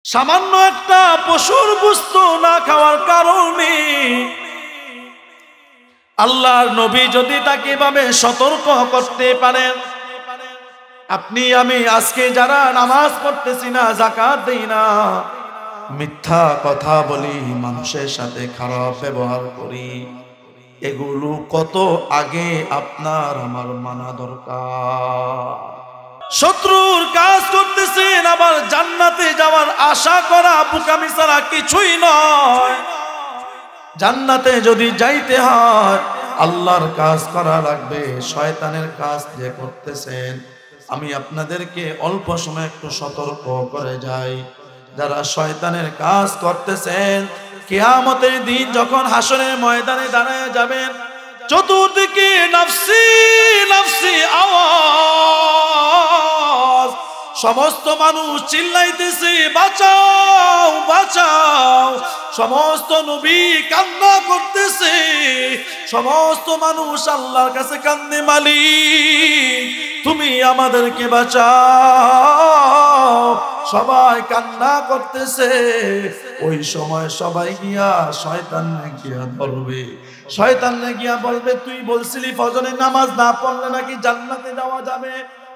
সামান্য একটা পশুর গোশত না খাওয়ার কারণে আল্লাহর নবী যদি তাকে এভাবে সতর্ক করতে পারেন, আপনি আমি আজকে যারা নামাজ পড়তেছি না, যাকাত দেই না, মিথ্যা কথা বলি, মানুষের সাথে খারাপ ব্যবহার করি, এগুলো কত আগে আপনার আমার মানা দরকার। শত্রুর কাজ করতেছেন, আবার জান্নাতে যাওয়ার আশা করা বোকামি ছাড়া কিছুই নয়। জান্নাতে যদি যাইতে হয় আল্লাহর কাজ করা লাগবে। শয়তানের কাজ যে করতেছেন, আমি আপনাদেরকে অল্প সময় একটু সতর্ক করে যাই, যারা শয়তানের কাজ করতেছেন, কিয়ামতের দিন যখন হাসরের ময়দানে দাঁড়ায় যাবেন, চতুর্দিকে নাফসি নাফসি আওয়াজ, সমস্ত মানুষ চিল্লাইতেছে বাঁচাও বাঁচাও, সমস্ত নবী কান্না করতেছে, সমস্ত মানুষ আল্লাহর কাছে কান্দে, মালিক তুমি আমাদেরকে বাঁচাও, সবাই কান্না করতেছে। ওই সময় সবাই গিয়া শয়তান গিয়া ধরবে, শয়তান গিয়া বলবে, তুই বলছিলি ফজরের নামাজ না পড়লে নাকি জান্নাতে যাওয়া যাবে,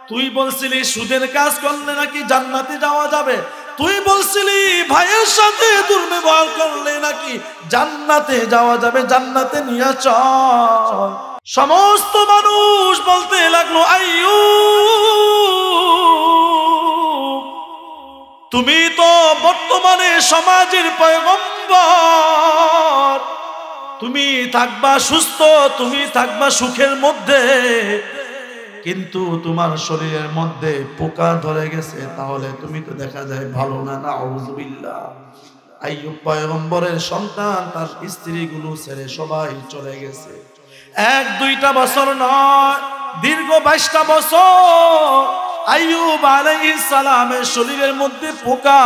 তুই বলছিলি সুদের কাজ করলে নাকি জান্নাতে যাওয়া যাবে, তুই বলছিলি ভাইয়ের সাথে দুর্ব্যবহার করলে নাকি জান্নাতে যাওয়া যাবে, জান্নাতে নিয়ে চল। সমস্ত মানুষ বলতে লাগলো, আইয়ুব তুমি তো বর্তমানে সমাজের পয়গম্বর, তুমি থাকবা সুস্থ, তুমি থাকবা সুখের মধ্যে, কিন্তু তোমার শরীরের মধ্যে পোকা ধরে গেছে, তাহলে তুমি তো দেখা যায় ভালো না। নাউযুবিল্লাহ। আইয়ুব পয়গম্বরের সন্তান তার স্ত্রীগুলো ছেড়ে সবাই চলে গেছে। 1-2টা বছর নয়, দীর্ঘ 22টা বছর আইয়ুব আলাইহিস সালামের শরীরের মধ্যে পোকা,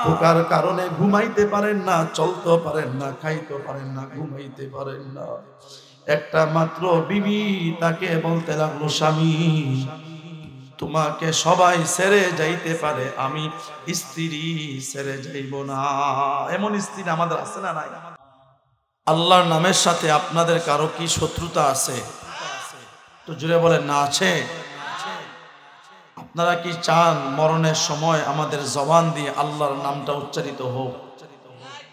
পোকার কারণে ঘুমাইতে পারেন না, চলতে পারেন না, খাইতে পারেন না, ঘুমাইতে পারেন না। একটা মাত্র বিবি তাকে বলতে লাগলো, স্বামী তোমাকে সবাই ছেড়ে যাইতে পারে, আমি স্ত্রী ছেড়ে যাইব না। এমন স্ত্রী আমাদের আছে না নাই? আল্লাহর নামের সাথে আপনাদের কারো কি শত্রুতা আছে? তো জুড়ে বলেন না আছে? আপনারা কি চান মরণের সময় আমাদের জবান দিয়ে আল্লাহর নামটা উচ্চারিত হোক?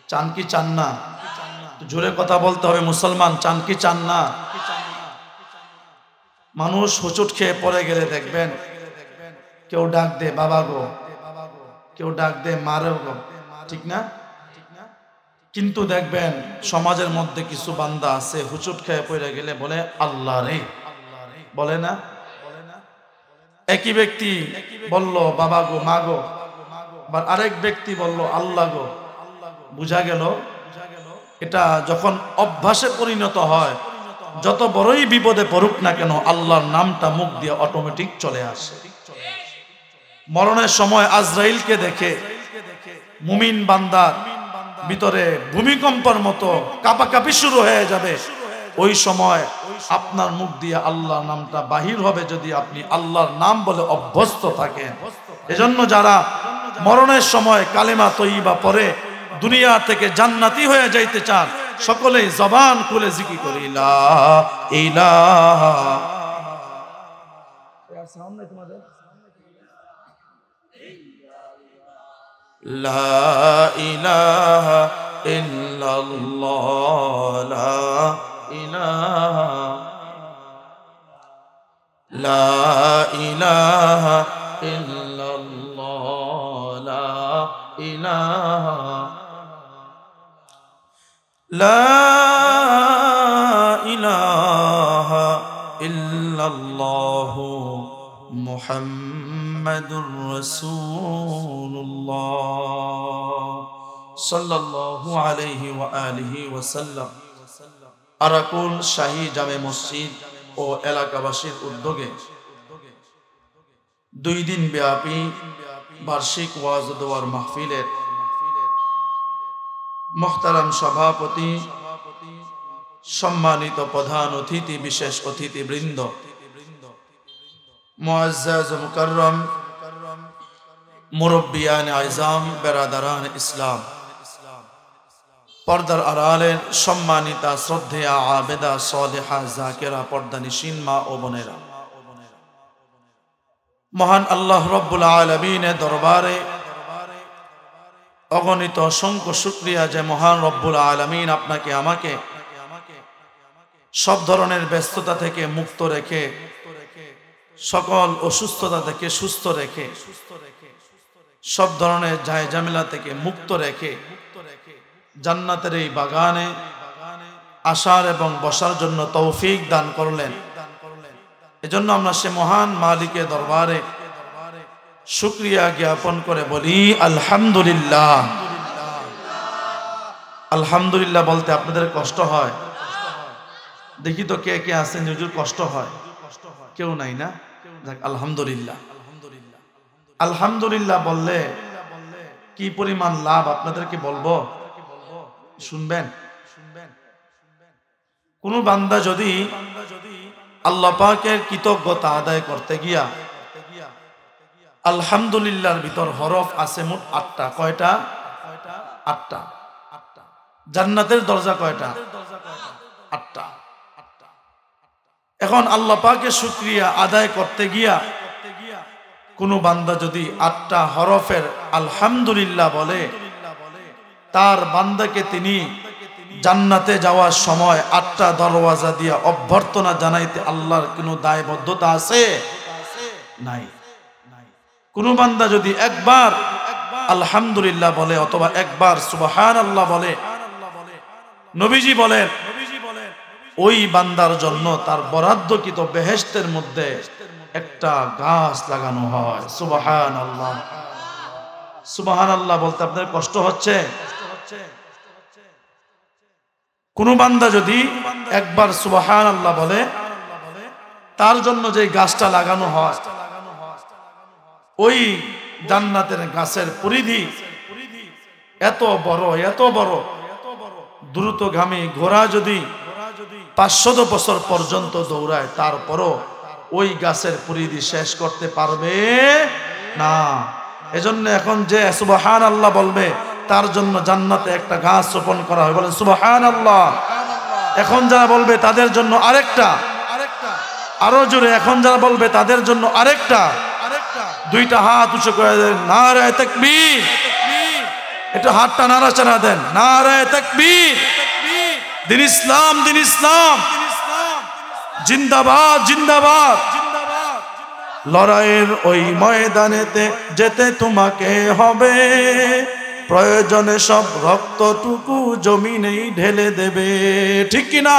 চান কি চান না? জোরে কথা বলতে হবে মুসলমান, চান কি চান না? মানুষ হুচুট খেয়ে পড়ে গেলে দেখবেন কেউ ডাক দে বাবা গো, কেউ ডাক দে মারে গো, ঠিক না? কিন্তু দেখবেন সমাজের মধ্যে কিছু বান্দা আছে হুচুট খেয়ে পড়ে গেলে বলে আল্লাহ রে, বলে না? একই ব্যক্তি বলল বাবা গো মা গো, আবার আরেক ব্যক্তি বলল আল্লাহ গো। বুঝা গেল এটা যখন অভ্যাসে পরিণত হয়, যত বড়ই বিপদে পড়ুক না কেন আল্লাহর নামটা মুখ দিয়ে অটোমেটিক চলে আসে। মরণের সময় আজরাইলকে দেখে মুমিন বান্দার ভিতরে ভূমিকম্পের মতো কাঁপাকাঁপি শুরু হয়ে যাবে। ওই সময় আপনার মুখ দিয়ে আল্লাহর নামটা বাহির হবে, যদি আপনি আল্লাহর নাম বলে অভ্যস্ত থাকেন। এজন্য যারা মরণের সময় কালেমা তয়্যিবা পড়ে দুনিয়া থেকে জান্নাতি হয়ে যাইতে চান, সকলেই জবান খুলে জিকির করি লা ইলাহা। লা ইলাহা ইল্লাল্লাহ, লা ইলাহা, লা ইলাহা ইল্লাল্লাহ, লা ইলাহা, লা ইলাহা ইল্লাল্লাহ মুহাম্মাদুর রাসূলুল্লাহ সাল্লাল্লাহু আলাইহি ওয়া আলিহি ওয়াসাল্লাম। আরাকুল শাহী জামে মসজিদ ও এলাকাবাসীর উদ্যোগে 2 দিন ব্যাপী বার্ষিক ওয়াজ ও দোয়ার মাহফিলের মুহতারাম সভাপতি, সম্মানিত প্রধান অতিথি, বিশেষ অতিথিবৃন্দ, মুআজ্জাজ মুকাররম মুরব্বিয়ান আইজাম, বেরাদারান ইসলাম, পর্দার আড়ালের সম্মানিতা শ্রদ্ধেয়া আবেদা সালেহা জাকেরা পর্দানিশীন মা ও বোনেরা, মহান আল্লাহ রব্বুল আলামিনের দরবারে অগণিত অসংখ্য শুকরিয়া যে মহান রব্বুল আলামিন আপনাকে আমাকে সব ধরনের ব্যস্ততা থেকে মুক্ত রেখে, সকল অসুস্থতা থেকে সুস্থ রেখে, সব ধরনের ঝামেলা থেকে মুক্ত রেখে জান্নাতের এই বাগানে আসার এবং বসার জন্য তৌফিক দান করলেন। এজন্য আমরা সে মহান মালিকের দরবারে শুকরিয়া জ্ঞাপন করে বলি আলহামদুলিল্লাহ। আলহামদুলিল্লাহ বলতে আপনাদের কষ্ট হয়? দেখি তো কে কে আছেন হুজুর কষ্ট হয়? কেউ নাই না? যাক আলহামদুলিল্লাহ। আলহামদুলিল্লাহ বললে কি পরিমাণ লাভ আপনাদেরকে বলবো, শুনবেন? কোন বান্দা যদি আল্লাহ পাকের কৃতজ্ঞতা আদায় করতে গিয়া আলহামদুলিল্লাহর ভিতর হরফ আছে মোট 8টা। কয়টা? 8টা। জান্নাতের দরজা কয়টা? 8টা। এখন আল্লাহ পাকের শুকরিয়া আদায় করতে গিয়া কোন বান্দা যদি 8টা হরফের আলহামদুলিল্লাহ বলে, তার বান্দাকে তিনি জান্নাতে যাওয়ার সময় 8টা দরওয়াজা দিয়া অভ্যর্থনা জানাইতে আল্লাহর কোনো দায়বদ্ধতা আছে? নাই। কোন বান্দা যদি একবার আলহামদুলিল্লাহ বলে অথবা একবার সুবহানাল্লাহ বলে, নবীজি বলেন ওই বান্দার জন্য তার বরাদ্দকৃত বেহেশতের মধ্যে একটা গাছ লাগানো হয়। সুবহানাল্লাহ। সুবহানাল্লাহ বলতে আপনাদের কষ্ট হচ্ছে? কোন বান্দা যদি একবার সুবহানাল্লাহ বলে, তার জন্য যে গাছটা লাগানো হয়, ওই জান্নাতের গাছের পরিধি এত বড়, এত বড়, দ্রুতগামী ঘোড়া যদি 500 বছর পর্যন্ত দৌড়ায়, তারপরও ওই গাছের পরিধি শেষ করতে পারবে না। এজন্য এখন যে সুবহানাল্লাহ বলবে তার জন্য জান্নাতে একটা গাছ রোপণ করা হয়। বলেন সুবহানাল্লাহ। এখন যারা বলবে তাদের জন্য আরেকটা, আরো জোরে এখন যারা বলবে তাদের জন্য আরেকটা। 2টা হাত উঁচু করে দেন, নারায়ে তাকবীর। একটু হাতটা নাড়াচাড়া দেন, নারায়ে তাকবীর। দিন ইসলাম, দিন ইসলাম জিন্দাবাদ, জিন্দাবাদ। লড়াইয়ের ওই ময়দানেতে যেতে তোমাকে হবে, প্রয়োজনে সব রক্তটুকু জমিনেই ঢেলে দেবে। ঠিক কিনা?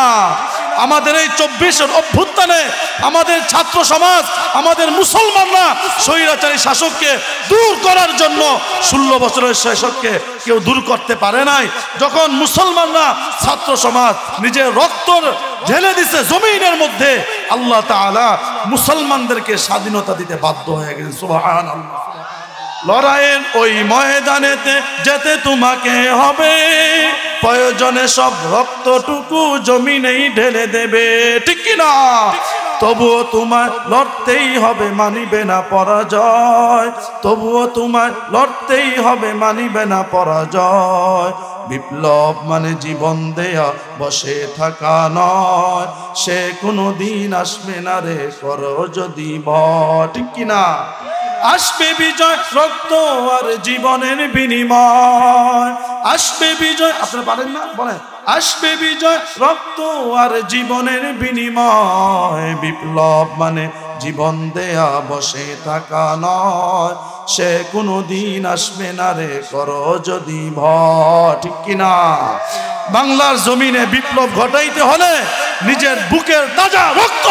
আমাদের এই 24 অভ্যুত্থানে আমাদের ছাত্র সমাজ, আমাদের মুসলমানরা স্বৈরাচারী শাসককে দূর করার জন্য 16 বছরের শাসককে কেউ দূর করতে পারে নাই। যখন মুসলমানরা ছাত্র সমাজ নিজের রক্ত ঢেলে দিছে জমিনের মধ্যে, আল্লাহ তাআলা মুসলমানদেরকে স্বাধীনতা দিতে বাধ্য হয়ে গেছেন। সুবহানাল্লাহ। লড়াইয়ের ওই ময়দানেতে যেতে তোমাকে হবে, প্রয়োজনে সব রক্তটুকু জমিনেই ঢেলে দেবে। ঠিক কিনা? তবুও তোমায় লড়তেই হবে, মানিবে না পরাজয়। তবুও তোমায় লড়তেই হবে, মানিবে না পরাজয়। বিপ্লব মানে জীবন দেয়া, বসে থাকা নয়। সে কোনো দিন আসবে না রে, করো যদি ভয়। ঠিক কিনা? আসবে বিজয়, রক্ত আর জীবনের বিনিময়। আসবে বিজয়, আপনারা পারেন না? বলেন আসবে বিজয়, রক্ত আর জীবনের বিনিময়। বিপ্লব মানে জীবন দেয়া, বসে থাকা নয়। সে কোনো দিন আসবে না রে, করো যদি ভয়। ঠিক কিনা? বাংলার জমিনে বিপ্লব ঘটাইতে হলে নিজের বুকের তাজা রক্ত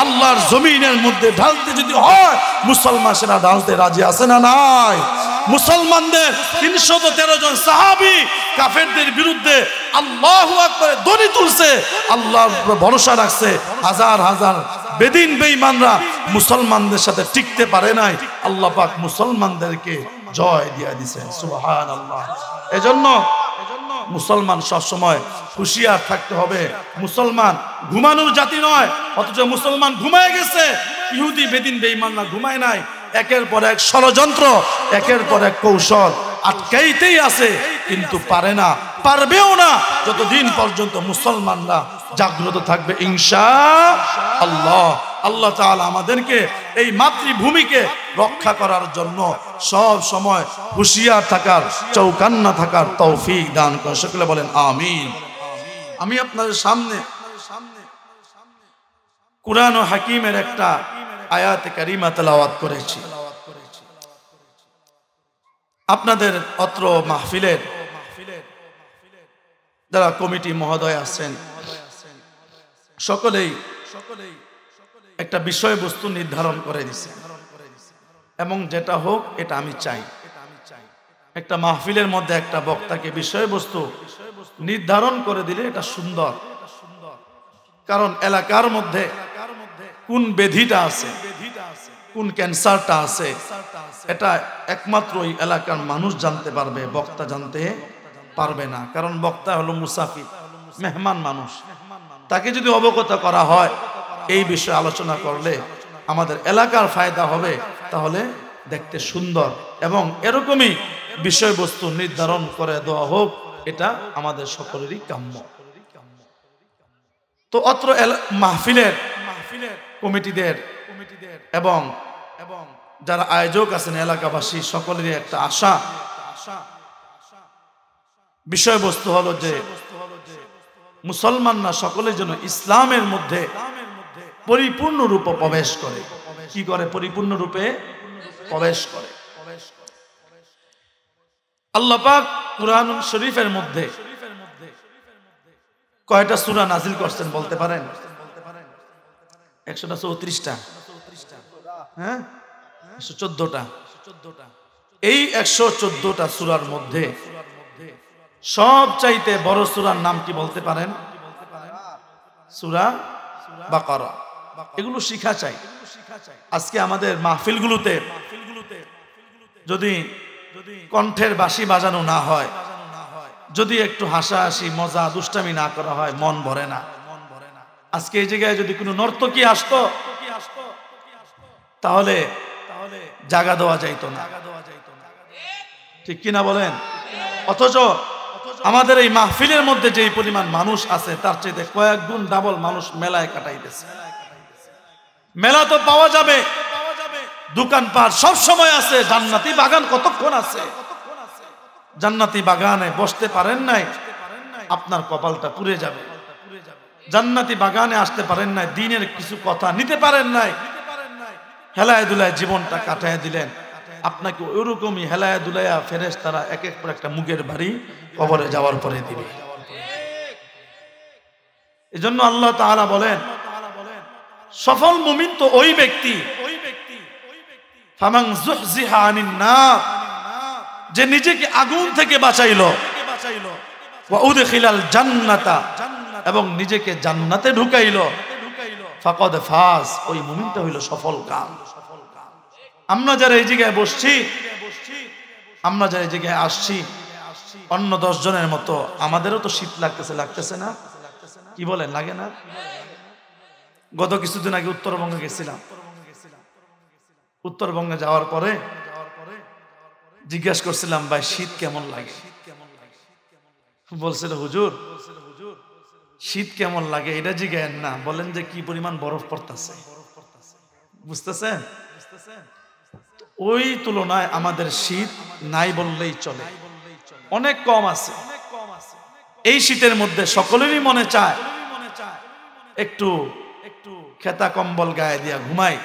আল্লাহর জমিনের মধ্যে ঢালতে যদি হয়, মুসলমান সেনা ঢালতে রাজি আছে না নাই? মুসলমানদের 313 জন সাহাবী কাফেরদের বিরুদ্ধে আল্লাহু আকবার ধ্বনি তুলছে, আল্লাহর উপর ভরসা রাখছে। হাজার হাজার বেদিন বেঈমানরা মুসলমানদের সাথে টিকতে পারে নাই, আল্লাহ পাক মুসলমানদেরকে জয় দিয়ে দিয়েছেন। সুবহানাল্লাহ। এজন্য মুসলমান সবসময় হুঁশিয়ার থাকতে হবে। মুসলমান ঘুমানোর জাতি নয়, অথচ মুসলমান ঘুমায় গেছে। ইহুদি বেদিন বেঈমানরা ঘুমায় নাই। একের পর এক ষড়যন্ত্র, একের পর এক কৌশল আটকাইতেই আছে, কিন্তু পারে না, পারবেও না যতদিন পর্যন্ত মুসলমানরা জাগ্রত থাকবে ইনশাআল্লাহ। আল্লাহ তাআলা আমাদেরকে এই মাতৃভূমিকে রক্ষা করার জন্য সব সময় হুঁশিয়ার থাকার, চৌকান্না থাকার তৌফিক দান করেন। সকলে বলেন আমিন। আমি আপনাদের সামনে কুরআন ও হাকিমের একটা আয়াতে কারিমা তেলাওয়াত করেছি। আপনাদের অত্র মাহফিলের যারা কমিটি মহোদয় আছেন সকলেই একটা বিষয়বস্তু নির্ধারণ করে দিছে, এবং যেটা হোক এটা আমি চাই। একটা মাহফিলের মধ্যে একটা বক্তাকে বিষয়বস্তু নির্ধারণ করে দিলে এটা সুন্দর, কারণ এলাকার মধ্যে কোন ব্যাধিটা আছে, কোন ক্যান্সারটা আছে, এটা একমাত্র ওই এলাকার মানুষ জানতে পারবে, বক্তা জানতে পারবে না। কারণ বক্তা হলো মুসাফির, মেহমান মানুষ। তাকে যদি অবগত করা হয় এই বিষয়ে আলোচনা করলে আমাদের এলাকার ফায়দা হবে, তাহলে দেখতে সুন্দর, এবং এরকমই বিষয়বস্তু নির্ধারণ করে দেওয়া হোক, এটা আমাদের সকলেরই কাম্য। তো অত্র মাহফিলের কমিটিদের এবং যারা আয়োজক আছেন এলাকাবাসী সকলেরই একটা আশা, বিষয়বস্তু হলো যে মুসলমানরা সকলে যেন ইসলামের মধ্যে পরিপূর্ণ রূপে প্রবেশ করে। কি করে? পরিপূর্ণ রূপে প্রবেশ করে। আল্লাহ পাক কুরআন শরীফের মধ্যে কয়টা সূরা নাজিল করছেন বলতে পারেন? 134টা, হ্যাঁ 114টা। এই 114টা সূরার মধ্যে সবচাইতে বড় সূরার নাম কি বলতে পারেন? সূরা বাকারা। এগুলো শিখা চাই। আজকে আমাদের মাহফিলগুলোতে যদি কণ্ঠের বাঁশি বাজানো না হয়, যদি একটু হাসাহাসি মজা দুষ্টামি না করা হয়, মন ভরে না। আজকে এই জায়গায় যদি কোনো নর্তকী আসতো তাহলে জাগা দেওয়া যাইতো না, ঠিক কিনা বলেন? অথচ আমাদের এই মাহফিলের মধ্যে যে পরিমাণ মানুষ আছে তার চাইতে কয়েক গুণ ডাবল মানুষ মেলায় কাটাইতেছে। মেলা তো পাওয়া যাবে, দোকানপাট সব সময় আছে, জান্নাতি বাগান কতক্ষণ আছে? জান্নাতি বাগানে বসতে পারেন নাই, আপনার কপালটা পুড়ে যাবে। জান্নাতি বাগানে আসতে পারেন নাই, দিনের কিছু কথা নিতে পারেন নাই, হেলায় দুলায় জীবনটা কাটায় দিলেন, আপনাকে ওইরকমই হেলায় দুলাইয়া ফেরেশতারা এক এক করে একটা মুগের বাড়ি কবরে যাওয়ার পরে দিবে। এজন্য আল্লাহ তাআলা বলেন সফল মুমিন তো ওই ব্যক্তি ফামান যুহজিহা আনিন নার, যে নিজেকে আগুন থেকে বাঁচাইলো, ওয়া উদখিলাল জান্নাতা, এবং নিজেকে জান্নাতে ঢুকাইলো, ফাকাদ ফাজ, ওই মুমিনটা হইল সফল কাম। আমরা যারা এই জায়গায় বসছি, আমরা যারা এই জায়গায় আসছি, অন্য 10 জনের মতো আমাদেরও তো শীত লাগতেছে না? কি বলেন, লাগে না? গত কিছুদিন আগে উত্তরবঙ্গে গেছিলাম। উত্তরবঙ্গে যাওয়ার পরে জিজ্ঞাসা করছিলাম, ভাই শীত কেমন লাগে? বলছিল, হুজুর শীত কেমন লাগে এটা জিজ্ঞেস না, বলেন যে কি পরিমাণ বরফ পড়তেছে। বুঝতেছেন? ওই তুলনায় আমাদের শীত নাই বললেই চলে, অনেক কম আছে। এই শীতের মধ্যে সকলেরই মনে চায় একটু খেতা কম্বল গায়ে দিয়া ঘুমাই,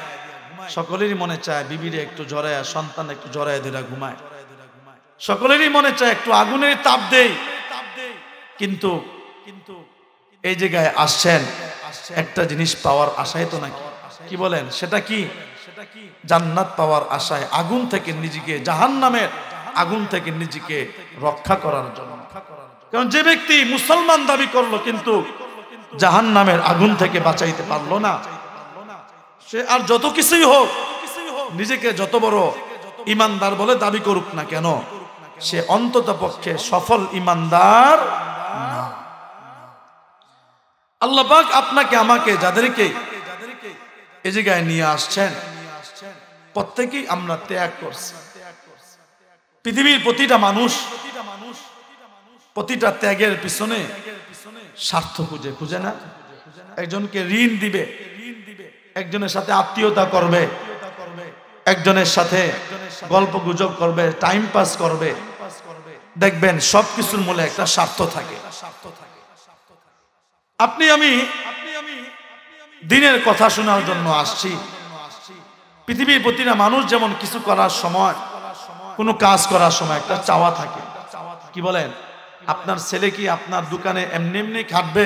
সকলেরই মনে চায় বিবিরে একটু জড়ায়, সন্তান একটু জড়ায় দিলা ঘুমায়, সকলেরই মনে চায় একটু আগুনের তাপ দেই। কিন্তু এই জায়গায় আসছেন একটা জিনিস পাওয়ার আশায় তো নাকি, কি বলেন? সেটা কি? জান্নাত পাওয়ার আশায়, আগুন থেকে নিজেকে, জাহান্নামের আগুন থেকে নিজেকে রক্ষা করার জন্য। কারণ যে ব্যক্তি মুসলমান দাবি করলো কিন্তু জাহান্নামের আগুন থেকে বাঁচাইতে পারলো না, সে আর যত কিছুই হোক, নিজেকে যত বড় ইমানদার বলে দাবি করুক না কেন, সে অন্তত পক্ষে সফল ইমানদার না। আল্লাহ পাক আপনাকে আমাকে যাদেরকে এই জায়গায় নিয়ে আসছেন, প্রত্যেকেই আমরা ত্যাগ করছি। পৃথিবীর প্রতিটা মানুষ প্রতিটা ত্যাগের পিছনে স্বার্থ খুঁজে না? একজনকে ঋণ দিবে, একজনের সাথে আত্মীয়তা করবে, একজনের সাথে গল্প গুজব করবে, টাইম পাস করবে। দেখবেন সবকিছুর মূলে একটা স্বার্থ থাকে। আপনি আমি দিনের কথা শোনার জন্য আসছি। পৃথিবীর প্রতিটা মানুষ যেমন কিছু করার সময়, কোনো কাজ করার সময় একটা চাওয়া থাকে। কি বলেন? আপনার ছেলে কি আপনার দোকানে এমনি এমনি খাটবে,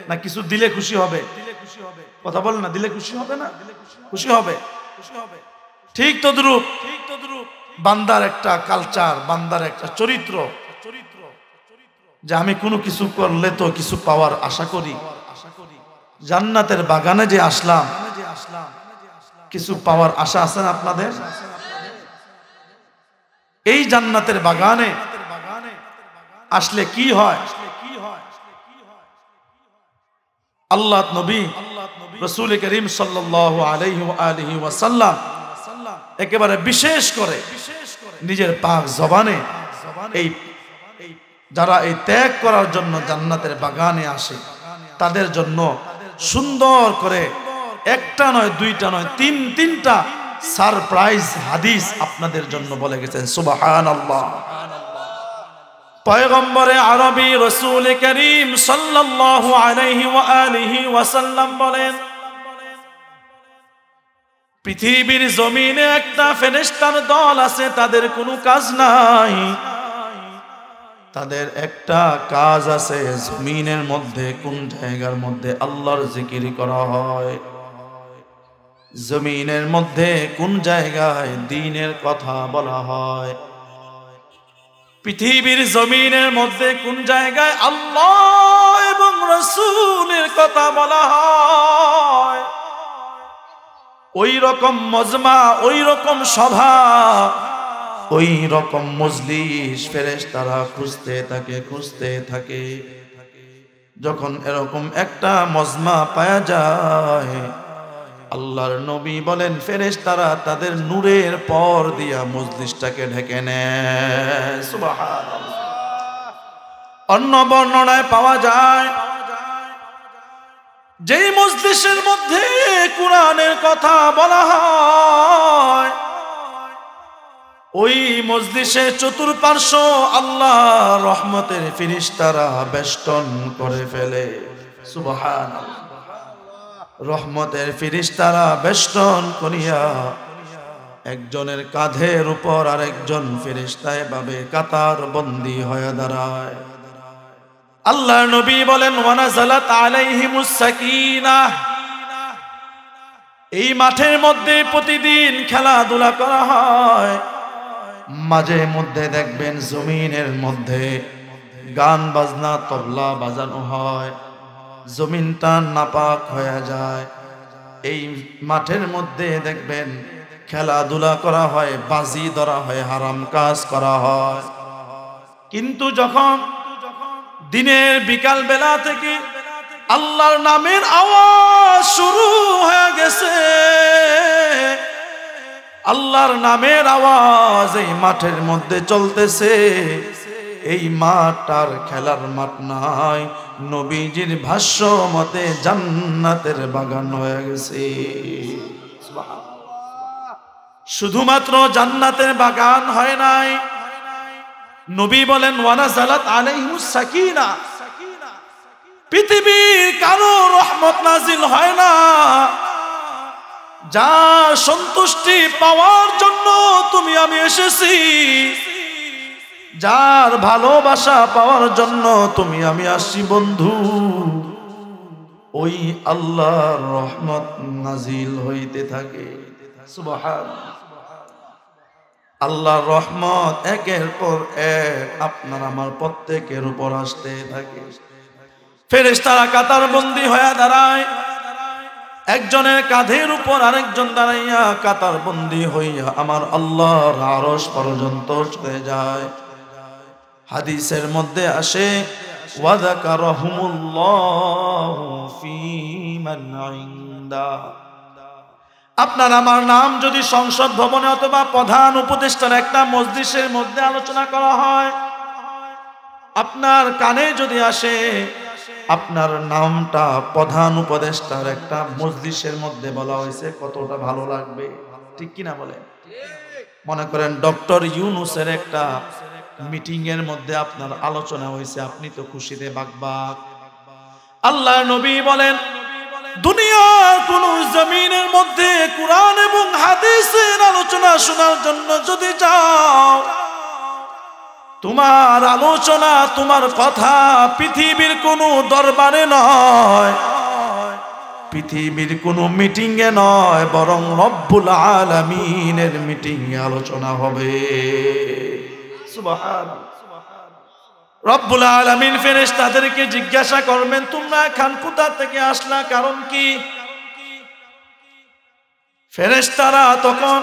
না কিছু দিলে খুশি হবে? কথা বলেন না, দিলে খুশি হবে না? খুশি হবে। ঠিক তদ্রূপ বান্দার একটা কালচার, বান্দার একটা চরিত্র, যে আমি কোনো কিছু করলে তো কিছু পাওয়ার আশা করি। জান্নাতের বাগানে যে আসলাম, কিছু পাওয়ার আশা আছে না আপনাদের? এই জান্নাতের বাগানে আসলে কি হয়? আল্লাহ নবী রাসূল করিম সাল্লাল্লাহু আলাইহি ওয়া আলিহি ওয়াসাল্লাম একেবারে বিশেষ করে নিজের পাক জবানে এই যারা এই ত্যাগ করার জন্য জান্নাতের বাগানে আসে তাদের জন্য সুন্দর করে একটা নয়, দুইটা নয়, তিনটা সারপ্রাইজ হাদিস আপনাদের জন্য বলে গেছেন। সুবহানাল্লাহ। পয়গম্বরে আরবি রাসূল করিম সাল্লাল্লাহু আলাইহি ওয়া আলিহি ওয়াসাল্লাম বলেন, পৃথিবীর জমিনে একটা ফেরেশতার দল আছে, তাদের কোনো কাজ নাই। তাদের একটা কাজ আছে, জমিনের মধ্যে কোন জায়গার মধ্যে আল্লাহর জিকির করা হয়, জমিনের মধ্যে কোন জায়গায় দ্বীনের কথা বলা হয়, পৃথিবীর জমিনের মধ্যে কোন জায়গায় আল্লাহ এবং রাসূলের কথা বলা হয়, ওই রকম মজমা, ওই রকম সভা, ওই রকম মজলিস ফেরেশতারা খুঁজতে থাকে। যখন এরকম একটা মজমা পাওয়া যায়, আল্লাহর নবী বলেন ফেরেশতারা তাদের নূরের পর দিয়া মজলিসটাকে ঢেকে নেয়। সুবহানাল্লাহ। অন্য বর্ণনায় পাওয়া যায়, যেই মজলিসের মধ্যে কুরআনের কথা বলা হয়, ওই মজলিসে চতুর্পার্শ্ব আল্লাহ রহমতের ফেরেশতারা বেষ্টন করে ফেলে। সুবহানাল্লাহ। রহমতের ফেরেশতারা বেষ্টন করিয়া একজনের কাঁধের উপর আরেকজন ফেরেশতা এভাবে কাতার বন্দী হয়ে দাঁড়ায়। আল্লাহর নবী বলেন, ওয়ানাজালাত আলাইহিমুস সাকিনাহ। এই মাঠের মধ্যে প্রতিদিন খেলাধুলা করা হয়, মাঝে মধ্যে দেখবেন জমিনের মধ্যে গান বাজনা তবলা বাজানো হয়, জমিনটা নাপাক হয়ে যায়। এই মাঠের মধ্যে দেখবেন খেলাধুলা করা হয়, বাজি ধরা হয়, হারাম কাজ করা হয়। কিন্তু যখন দিনের বিকাল বেলা থেকে আল্লাহর নামের আওয়াজ শুরু হয়ে গেছে, আল্লাহর নামের আওয়াজ এই মাঠের মধ্যে চলতেছে, এই মাঠটার খেলার মাঠ নাই, নবীজির ভাষ্য মতে জান্নাতের বাগান হয়ে গেছে। শুধুমাত্র জান্নাতের বাগান হয় নাই, নবী বলেন ওয়ানাজালাত আলাইহিমুস সাকিনাহ। পৃথিবীর কারো রহমত নাজিল হয় না, যার সন্তুষ্টি পাওয়ার জন্য তুমি আমি এসেছি, যার ভালোবাসা পাওয়ার জন্য তুমি আমি আসছি বন্ধু, ওই আল্লাহর রহমত নাজিল হইতে থাকে। সুবহানাল্লাহ। আল্লাহর রহমত একের পর এক আপনার আমার প্রত্যেকের উপর আসতে থাকে। ফেরেশতারা কাতার বন্দী হয়ে দাঁড়ায়, একজনের কাঁধের উপর আরেকজন দাঁড়াইয়া কাতার বন্দী হইয়া আমার আল্লাহর আরশ পর্যন্ত চলে যায়। হাদিসের মধ্যে আসে, ওয়া যাকারাহুমুল্লাহু ফী মান ইনদা। আপনার আমার নাম যদি সংসদ ভবনে অথবা প্রধান উপদেষ্টার একটা মজলিসের মধ্যে আলোচনা করা হয়, আপনার কানে যদি আসে, আপনার নামটা প্রধান উপদেষ্টার একটা মজলিসের মধ্যে বলা হয়েছে, কতটা ভালো লাগবে, ঠিক কিনা বলেন? মনে করেন ডক্টর ইউনূসের একটা মিটিং এর মধ্যে আপনার আলোচনা হয়েছে, আপনি তো খুশিতে বাকবাক। আল্লাহ নবী বলেন, দুনিয়ার কোন জমিনের মধ্যে কুরআন এবং হাদিসের আলোচনা শোনার জন্য যদি যাও, তোমার আলোচনা, তোমার কথা পৃথিবীর কোন দরবারে নয়, পৃথিবীর কোন মিটিং এ নয়, বরং রব্বুল আলামিনের মিটিং এ আলোচনা হবে। সুবহানাল্লাহ। রব্বুল আলামিন ফেরেশতাদেরকে জিজ্ঞাসা করবেন, তোমরা খান কোথা থেকে আসলা, কারণ কি? ফেরেশতারা তখন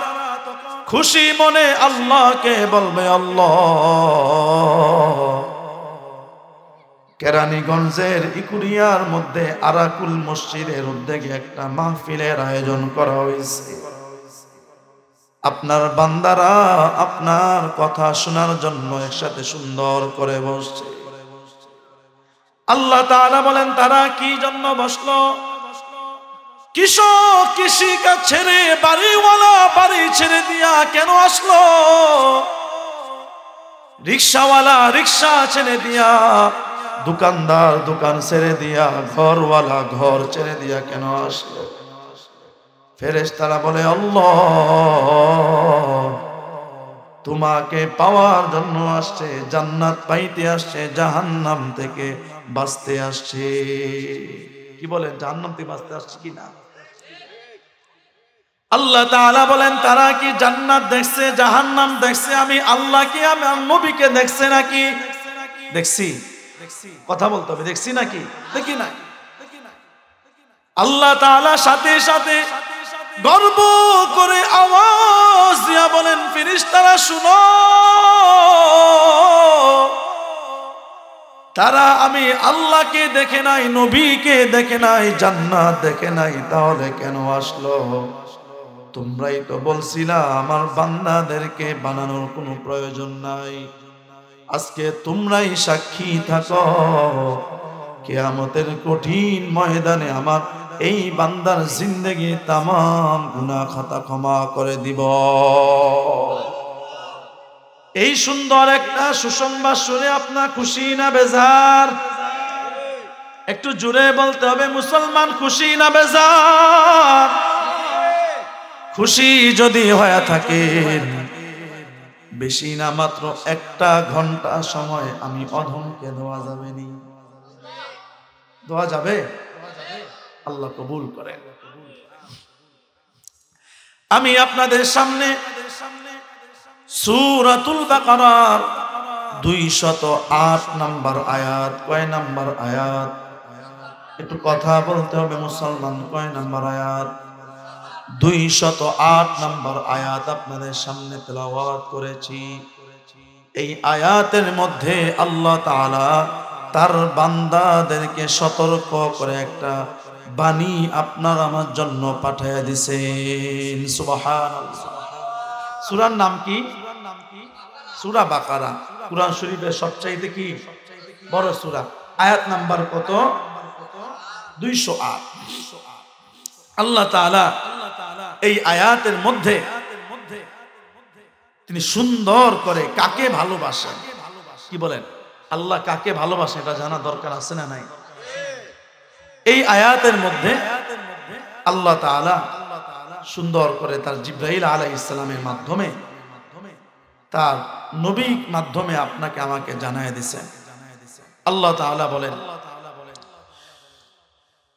খুশি মনে আল্লাহকে বলবে, আল্লাহ, কেরানীগঞ্জের ইকুরিয়ার মধ্যে আরাকুল মসজিদের উদ্যোগে একটা মাহফিলের আয়োজন করা হয়েছে। আপনার বান্দারা আপনার কথা শোনার জন্য একসাথে সুন্দর করে বসছে। আল্লাহ তাআলা বলেন, তারা কি জন্য বসলো? কৃষক কৃষিকাজ ছেড়ে, বাড়িওয়ালা বাড়ি ছেড়ে দিয়া কেন আসলো? রিক্সাওয়ালা রিক্সা ছেড়ে দিয়া, দোকানদার দোকান ছেড়ে দিয়া, ঘরওয়ালা ঘর ছেড়ে দিয়া কেন আসলো? ফেরেশতারা বলে, আল্লাহ, তোমাকে পাওয়ার জন্য আসছে, জান্নাত পাইতে আসছে, জাহান্নাম থেকে বাঁচতে আসছে। কি বলেন, জাহান্নাম থেকে বাঁচতে আসছে কিনা? আল্লাহ তাআলা বলেন, তারা কি জান্নাত দেখছে, জাহান্নাম দেখছে? আমি আল্লাহ কি আমার নবীকে দেখছে নাকি? দেখছি। কথা বলতে হবে, দেখছি নাকি? দেখি না। আল্লাহ তাআলা সাথে সাথে গর্ব করে আওয়াজ দিয়া বলেন, ফেরেশতারা শুনো, তারা আমি আল্লাহকে দেখে নাই, নবীকে দেখে নাই, জান্নাত দেখে নাই, তাহলে কেন আসলো? তোমরাই তো বলছিলা আমার বান্দাদেরকে বানানোর কোনো প্রয়োজন নাই। আজকে তোমরাই সাক্ষী থাকো, কিয়ামতের কঠিন ময়দানে আমার এই বান্দার জিন্দেগি তামাম গুনাহ খাতা ক্ষমা করে দিব। এই সুন্দর একটা সুসংবাদ শুনে আপনার খুশি না বেজার? একটু জোরে বলতে হবে, মুসলমান খুশি না বেজার? খুশি যদি হয়ে থাকেন, বেশি না মাত্র একটা ঘন্টা সময় আমি অধমকে দেওয়া যাবে নি? দেওয়া যাবে? আল্লাহ কবুল করেন। আমি আপনাদের সামনে সূরাতুল বাকারার 208 নম্বর আয়াত, কয় নম্বর আয়াত? একটু কথা বলতে হবে মুসলমান, কয় নম্বর আয়াত? 208 নম্বর আয়াত আপনাদের সামনে তেলাওয়াত করেছি। এই আয়াতের মধ্যে আল্লাহ তাআলা তার বান্দাদেরকে সতর্ক করে একটা বাণী আপনার আমার জন্য পাঠিয়ে দিয়েছেন। সুবহানাল্লাহ। সূরার নাম কি? সূরা বাকারা। কুরআন শরীফের সবচাইতে কি বড় সূরা। আয়াত নাম্বার কত? 208। আল্লাহ তাআলা এই আয়াতের মধ্যে তিনি সুন্দর করে কাকে ভালোবাসেন, কি বলেন, আল্লাহ কাকে ভালোবাসেন এটা জানা দরকার আছে না নাই? এই আয়াতের মধ্যে আল্লাহ তাআলা সুন্দর করে তার জিবরাইল আলাইহিস সালামের মাধ্যমে, তার নবীর মাধ্যমে আপনাকে আমাকে জানায় দিয়েছেন। আল্লাহ তাআলা বলেন,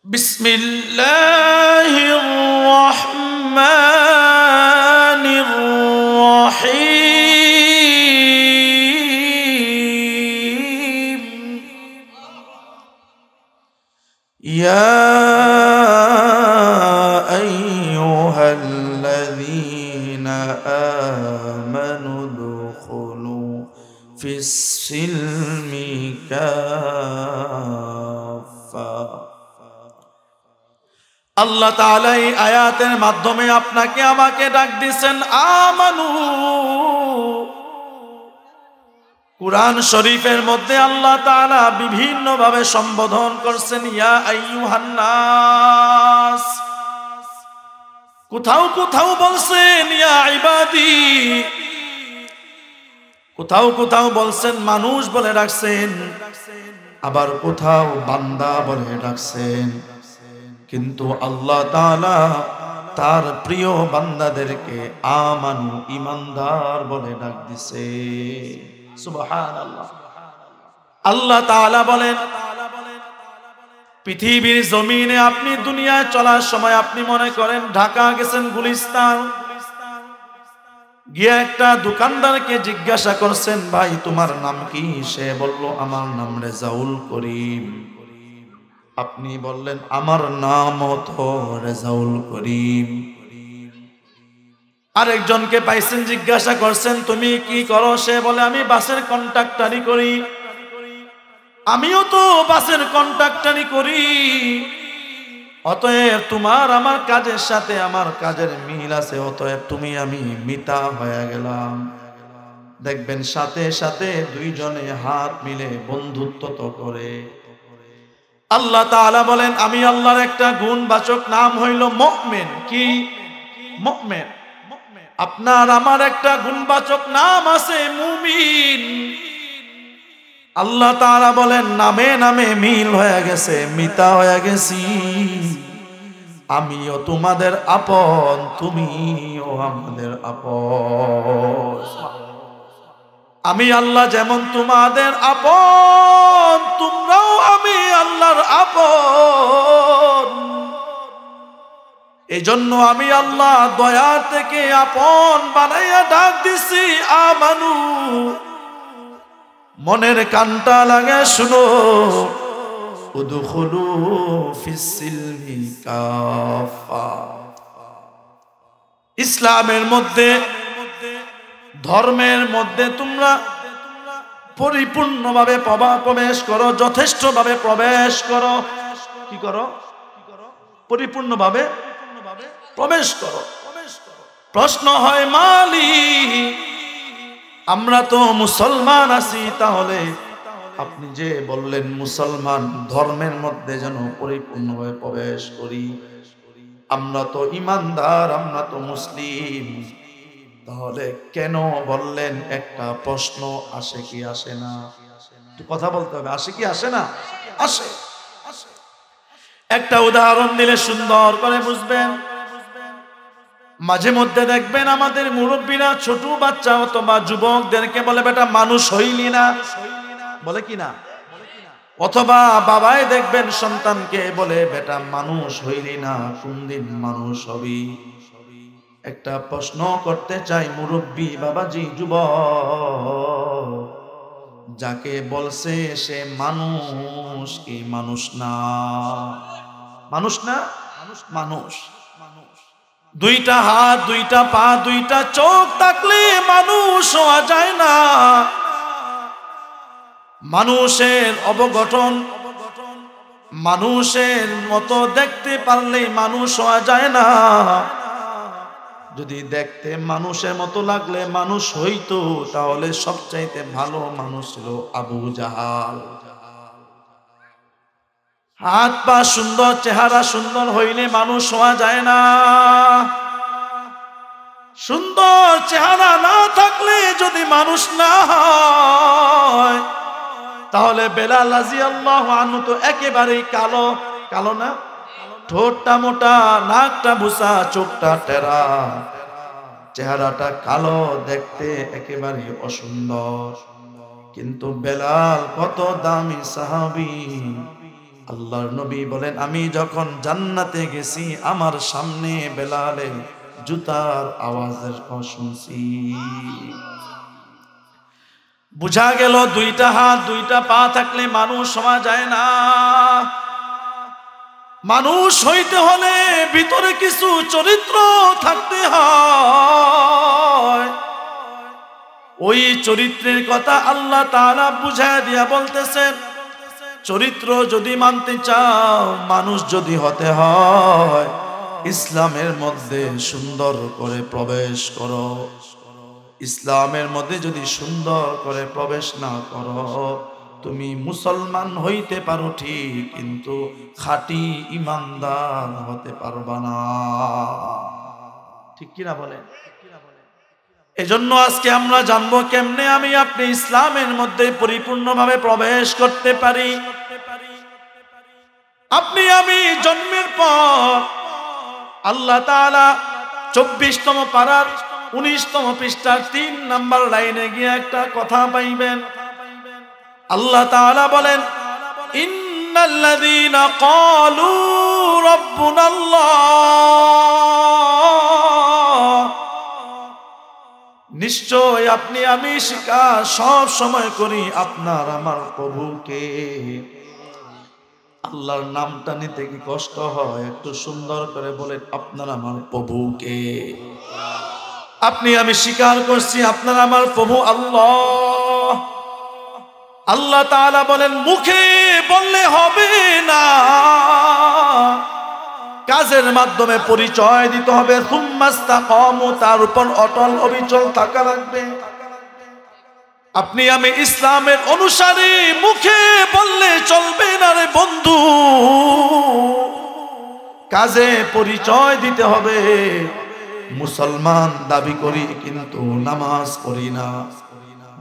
বিসমিল্লাহির রহমানির রহিম। ইয়া আইয়ুহাল্লাযীনা আমানু দুখুলু ফিস সিলমি কাফা। আল্লাহ তাআলা এই আয়াতের মাধ্যমে আপনাকে আমাকে ডাক দিয়েছেন আমানু। কুরআন শরীফের মধ্যে আল্লাহ তাআলা বিভিন্ন ভাবে সম্বোধন করছেন ইয়া আইয়ুহান নাস। কোথাও কোথাও বলছেন ইয়া ইবাদি, কোথাও কোথাও বলছেন মানুষ বলে ডাকছেন, আবার কোথাও বান্দা বলে ডাকছেন। কিন্তু আল্লাহ তাআলা তার প্রিয় বান্দাদেরকে আমানু, ঈমানদার বলে ডাক দিছে। সুবহানাল্লাহ। আল্লাহ তাআলা বলেন পৃথিবীর জমিনে আপনি দুনিয়ায় চলার সময় আপনি মনে করেন ঢাকা গেছেন গুলিস্তান, গিয়ে একটা দোকানদারকে জিজ্ঞাসা করছেন ভাই তোমার নাম কি? সে বলল আমার নাম রেজাউল করিম। আপনি বললেন আমার নাম তো রেজাউল করিম। আরেকজনকে পাইছেন, জিজ্ঞাসা করছেন তুমি কি করো? সে বলে আমি বাসের কন্ট্রাক্টরি করি। আমিও তো বাসের কন্ট্রাক্টরি করি। অতএব তোমার আমার কাজের সাথে আমার কাজের মিল আছে, অতএব তুমি আমি মিতা হয়ে গেলাম। দেখবেন সাথে সাথে দুইজনে হাত মিলে বন্ধুত্ব তো করে। আল্লাহ তাআলা বলেন আমি আল্লাহর একটা গুণবাচক নাম হইল মুমিন। কি? মুমিন। আপনার আমার একটা গুণবাচক নাম আছে মুমিন। আল্লাহ তাআলা বলেন নামে নামে মিল হয়ে গেছে, মিতা হয়ে গেছি। আমিও তোমাদের আপন, তুমিও আমাদের আপন। আমি আল্লাহ যেমন তোমাদের আপন, তোমরাও আমি আল্লাহর আপন। এই জন্য আমি আল্লাহ দয়া থেকে আপন বানাইয়া ডাক দিছি আমানু। মনের কানটা লাগে শুনো, উদখুলু ফিস-সিলমি কাফা। ইসলামের মধ্যে, ধর্মের মধ্যে তোমরা পরিপূর্ণভাবে প্রবেশ করো, যথেষ্টভাবে প্রবেশ করো। কি করো? পরিপূর্ণভাবে প্রবেশ করো। প্রশ্ন হয় মালিক আমরা তো মুসলমান আছি, তাহলে আপনি যে বললেন মুসলমান ধর্মের মধ্যে যেন পরিপূর্ণভাবে প্রবেশ করি, আমরা তো ঈমানদার, আমরা তো মুসলিম, তাহলে কেন বললেন? একটা প্রশ্ন আসে কি আসে না? একটু কথা বলতে হবে, আসে কি আসে না? আসে। একটা উদাহরণ দিলে সুন্দর করে বুঝবেন। মাঝে মধ্যে দেখবেন আমাদের মুরব্বীরা ছোট বাচ্চা অথবা যুবকদেরকে বলে বেটা মানুষ হইলি না, বলে কি না? অথবা বাবাই দেখবেন সন্তানকে বলে বেটা মানুষ হইলি না, কোনদিন মানুষ হবি? একটা প্রশ্ন করতে চাই মুরব্বী বাবাজি, যুবক যাকে বলছে সে মানুষ কি মানুষ না? মানুষ না? মানুষ। দুইটা হাত, দুইটা পা, দুইটা চোখ থাকলে মানুষ হওয়া যায় না। মানুষের অবগঠন, মানুষের মতো দেখতে পারলে মানুষ হওয়া যায় না। যদি দেখতে মানুষের মতো লাগলে মানুষ হইতো, তাহলে সবচাইতে ভালো মানুষ ছিল আবু জাহাল। হাত পা সুন্দর, চেহারা সুন্দর হইলে মানুষ হওয়া যায় না। সুন্দর চেহারা না থাকলে যদি মানুষ না হয়, তাহলে বেলাল রাদিয়াল্লাহু আনহু তো একেবারেই কালো। কালো না? ঠোঁটটা মোটা, নাকটা ভুসা, চোখটা টেরা, চেহারাটা কালো, দেখতে একেবারে অসুন্দর। কিন্তু বেলাল কত দামি সাহাবী। আল্লাহর নবী বলেন আমি যখন জান্নাতে গেছি আমার সামনে বেলালের জুতার আওয়াজের শুনছি। বুঝা গেল দুইটা হাত, দুইটা পা থাকলে মানুষ হওয়া যায় না। মানুষ হইতে হলে ভিতরে কিছু চরিত্র থাকতে হয়। ওই চরিত্রের কথা আল্লাহ তাআলা বুঝায় দিয়া বলতেছেন চরিত্র যদি মানতে চাও, মানুষ যদি হতে হয়, ইসলামের মধ্যে সুন্দর করে প্রবেশ করো। ইসলামের মধ্যে যদি সুন্দর করে প্রবেশ না করো, তুমি মুসলমান হইতে পারো ঠিক, কিন্তু খাঁটি ইমানদার হতে পারবা না। ঠিক কিনা বলেন? এজন্য আজকে আমরা জানবো কেমনে আমি আপনি ইসলামের মধ্যে পরিপূর্ণভাবে প্রবেশ করতে পারি। আপনি আমি জন্মের পর আল্লাহ তাআলা 24তম পারার 19তম পৃষ্ঠার 3 নম্বর লাইনে গিয়ে একটা কথা পাইবেন। আল্লাহ তাআলা বলেন, ইন্নাল্লাযীনা ক্বালু রাব্বুনাল্লাহ, নিশ্চয় আপনি আমি স্বীকার সব সময় করি আপনার আমার প্রভুকে। আল্লাহর নামটা নিতে কি কষ্ট হয়? একটু সুন্দর করে বলেন, আপনার আমার প্রভুকে। আপনি আমি স্বীকার করছি আপনার আমার প্রভু আল্লাহ। আল্লাহ তাআলা বলেন, মুখে বললে হবে না, কাজের মাধ্যমে পরিচয় দিতে হবে। সুম্মাস্তাকামু, তার উপর অটল অবিচল থাকা লাগবে। আপনি আমি ইসলামের অনুসারী, মুখে বললে চলবে না রে বন্ধু, কাজে পরিচয় দিতে হবে। মুসলমান দাবি করি কিন্তু নামাজ পড়ি না,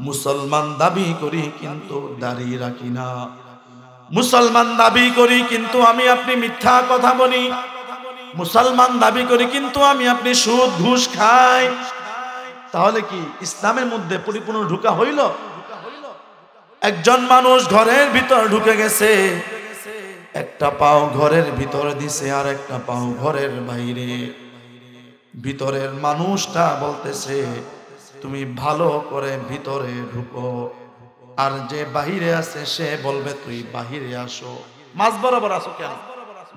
মুসলমান দাবি করি কিন্তু দাড়ি রাখি না, মুসলমান দাবি করি কিন্তু আমি আপনি মিথ্যা কথা বলি, মুসলমান দাবি করি কিন্তু আমি আপনি সুদ ঘুষ খাই। তাহলে কি ইসলামের মধ্যে পরিপূর্ণ ঢুকা হইল? একজন মানুষ ঘরের ভিতর ঢুকে গেছে, একটা পাও ঘরের ভিতরে দিছে আর একটা পাও ঘরের বাইরে। ভিতরের মানুষটা বলতেছে তুমি ভালো করে ভিতরে ঢুকো, আর যে বাহিরে আছে সে বলবে তুই বাহিরে আসো। মাঝ বরাবর আসো কেন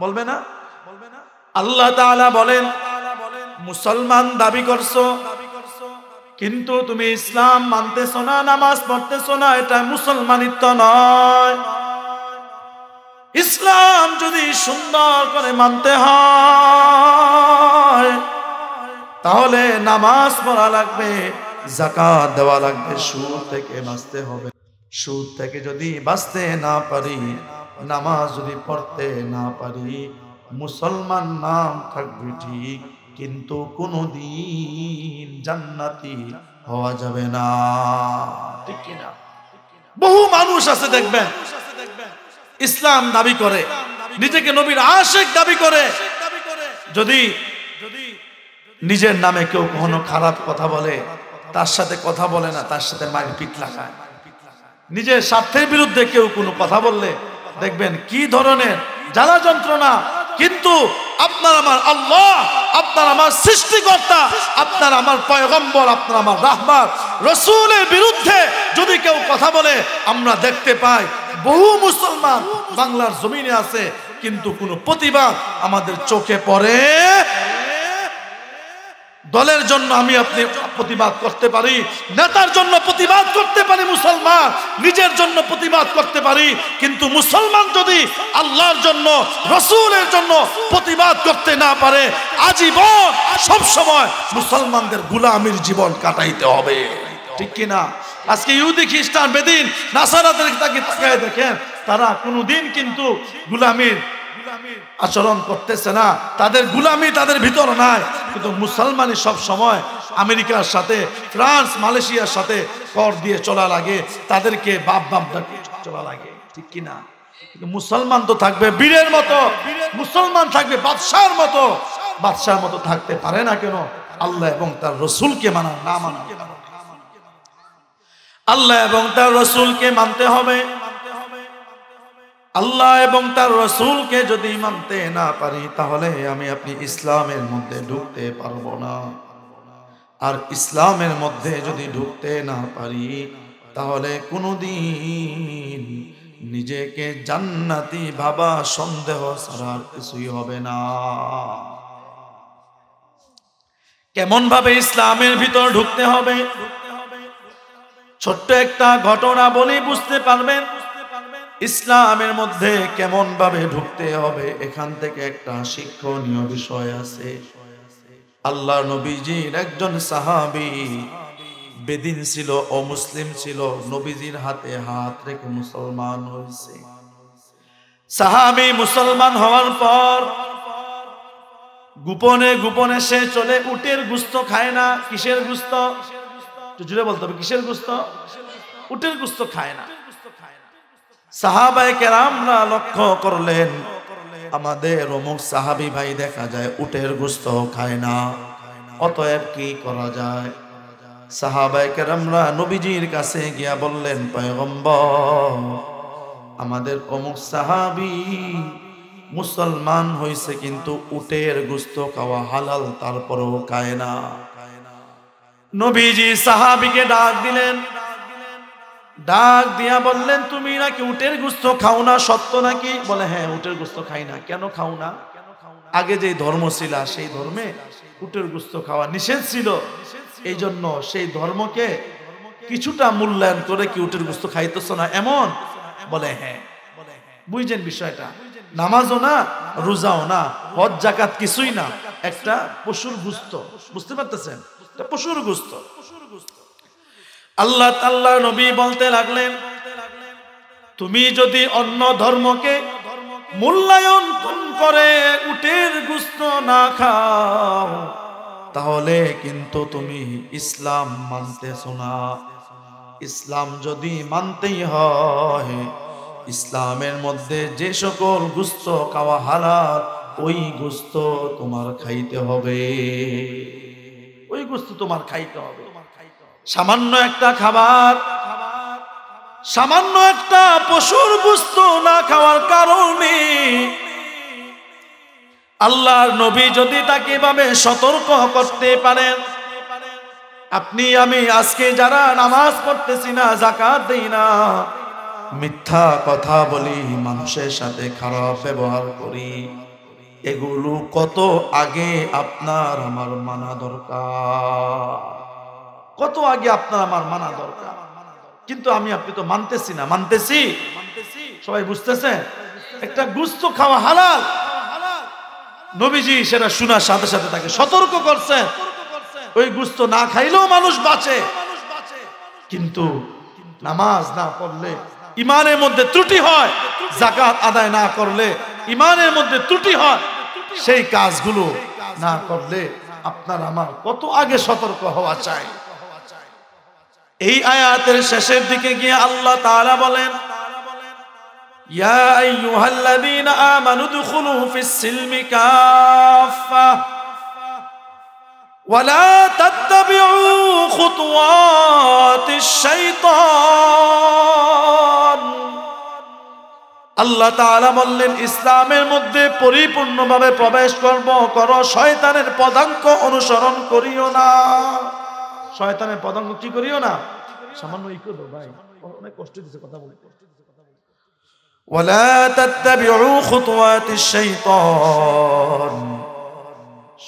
বলবে না? আল্লাহ তাআলা বলেন, মুসলমান দাবি করছো কিন্তু তুমি ইসলাম মানতেছো না, নামাজ পড়তেছো না, এটা মুসলমানিত্ব নয়। ইসলাম যদি সুন্দর করে মানতে হয় তাহলে নামাজ পড়া লাগবে, যাকাত দেওয়া লাগবে, সুদ থেকে বাঁচতে হবে। সুদ থেকে যদি বাঁচতে না পারি, নামাজ যদি পড়তে না পারি, মুসলমান নাম থাকবে ঠিক, কিন্তু কোনদিন জান্নাতি হওয়া যাবে না। ঠিক কিনা? বহু মানুষ আছে দেখবেন ইসলাম দাবি করে, নিজেকে নবীর আশিক দাবি করে, যদি নিজের নামে কেউ কখনো খারাপ কথা বলে তার সাথে কথা বলে না, তার সাথে মারপিট লাগায়। নিজের স্বার্থের বিরুদ্ধে কেউ কোনো কথা বললে দেখবেন কি ধরনের জ্বালা যন্ত্রণা। কিন্তু আপনার আমার আল্লাহ, আপনার আমার সৃষ্টিকর্তা, আপনার আমার পয়গম্বর, আপনার আমার রাহবার রাসূলের বিরুদ্ধে যদি কেউ কথা বলে, আমরা দেখতে পাই বহু মুসলমান বাংলার জমিনে আছে কিন্তু কোনো প্রতিবাদ আমাদের চোখে পড়ে। দলের জন্য আমি আপনি প্রতিবাদ করতে পারি, নেতার জন্য প্রতিবাদ করতে পারি, মুসলমান নিজের জন্য প্রতিবাদ করতে পারি, কিন্তু মুসলমান যদি আল্লাহর জন্য রাসূলের জন্য প্রতিবাদ করতে না পারে, আজীবন সব সময় মুসলমানদের গোলামির জীবন কাটাইতে হবে। ঠিক কিনা? আজকে ইহুদি খ্রিস্টান বেদিন নাসারাদের তাকিয়ে দেখেন, তারা কোনোদিন কিন্তু গোলামির আচরণ করতেছে না, তাদের গোলামি তাদের ভিতর নাই। কিন্তু মুসলমানই সব সময় আমেরিকার সাথে, ফ্রান্স, মালয়েশিয়ার সাথে কর দিয়ে চলা লাগে, তাদেরকে বাপ বাপ ডাকে চলা লাগে। ঠিক কিনা? কিন্তু মুসলমান তো থাকবে বীরের মতো, মুসলমান থাকবে বাদশার মতো। বাদশার মতো থাকতে পারে না কেন? আল্লাহ এবং তার রসুলকে মানা না মানা। আল্লাহ এবং তার রসুলকে মানতে হবে। আল্লাহ এবং তার রসুলকে যদি মানতে না পারি, তাহলে আমি আপনি ইসলামের মধ্যে ঢুকতে পারবো না। আর ইসলামের মধ্যে যদি ঢুকতে না পারি, তাহলে কোনোদিন নিজেকে জান্নাতি ভাবা সন্দেহ ছাড়া কিছুই হবে না। কেমন ভাবে ইসলামের ভিতর ঢুকতে হবে? ছোট্ট একটা ঘটনা বলি, বুঝতে পারবেন। ইসলামের মধ্যে কেমন ভাবে ঢুকতে হবে এখান থেকে একটা শিক্ষণীয় বিষয় আছে। আল্লাহ নবীজির একজন সাহাবী বেদিন ছিল, অমুসলিম ছিল, নবীজির হাতে হাত রেখে মুসলমান হয়েছে। সাহাবী মুসলমান হওয়ার পর গোপনে গোপনে সে চলে উটের গোশত খায় না। কিসের গোশত? একটু জুড়ে বলতে হবে, কিসের গোশত? উটের গোশত খায় না। সাহাবায়ে কেরামরা লক্ষ্য করলেন আমাদের অমুক সাহাবী ভাই দেখা যায় উটের গোশত খায় না, অতএব কি করা যায়? সাহাবায়ে কেরামরা নবীজির কাছে গিয়া বললেন, পয়গম্বর, আমাদের অমুক সাহাবী মুসলমান হয়েছে কিন্তু উটের গোশত খাওয়া হালাল, তারপরেও খায় না। নবীজি সাহাবীকে ডাক দিলেন, ডাক দিয়া বললেন, তুমি নাকি উটের গোশত খাও না, সত্য নাকি? বলে, হ্যাঁ, উটের গোশত খাই না। কেন খাও না? আগে যে ধর্ম ছিল সেই ধর্মে উটের গোশত খাওয়া নিষেধ ছিল, এই জন্য সেই ধর্মকে কিছুটা মূল্যায়ন করে কি উটের গোশত খাইতেছ না এমন? বলে, হ্যাঁ। বুঝছেন বিষয়টা? নামাজও না, রোজাও না, হজ যাকাত কিছুই না, একটা পশুর গোশত। বুঝতে পারতেছেন? একটা পশুর গোশত। আল্লাহ তাআলা নবী বলতে লাগলেন, তুমি যদি অন্য ধর্মকে মূল্যায়ন করে উটের গোশত না খাও, তাহলে কিন্তু তুমি ইসলাম মানতেছ না। ইসলাম যদি মানতেই হয়, ইসলামের মধ্যে যে সকল গোশত খাওয়া হালাল, ওই গোশত তোমার খাইতে হবে, ওই গোশত তোমার খাইতে হবে। সামান্য একটা খাবার, সামান্য একটা পশুর গোশত না খাওয়ার কারণে আল্লাহর নবী যদি তাকে এভাবে সতর্ক করতে পারেন, আপনি আমি আজকে যারা নামাজ পড়তেছি না, যাকাত দেই না, মিথ্যা কথা বলি, মানুষের সাথে খারাপ ব্যবহার করি, এগুলো কত আগে আপনার আমার মানা দরকার, কত আগে আপনার আমার মানা দরকার। কিন্তু আমি আপনি তো মানতেছি না। মানতেছি? সবাই বুঝতেছে? একটা গোশত খাওয়া হালাল, নবীজি সেটা শোনার সাথে সাথে তাকে সতর্ক করছেন, ওই গোশত না খাইলেও মানুষ বাঁচে, কিন্তু নামাজ না পড়লে ইমানের মধ্যে ত্রুটি হয়, যাকাত আদায় না করলে ইমানের মধ্যে ত্রুটি হয়, সেই কাজগুলো না করলে আপনার আমার কত আগে সতর্ক হওয়া চাই। এই আয়াতের শেষের দিকে গিয়ে আল্লাহ তাআলা বলেন, ইয়া আইয়ুহাল্লাযীনা আমানু দুখুলু ফিস-সিলমি কাফা ওয়া লা তাত্তাবিউ খুতুওয়াতিশ শাইতান। আল্লাহ তাআলা বললেন, ইসলামের মধ্যে পরিপূর্ণভাবে প্রবেশ করো, শয়তানের পদাঙ্ক অনুসরণ করিও না। শয়তানের পদাঙ্ক কি করিও না? সামান্য ই করো ভাই, অনেক কষ্ট দিছে কথা বলে। ওয়ালা তাত্তাবিউ খুতুওয়াতিশ শাইতান,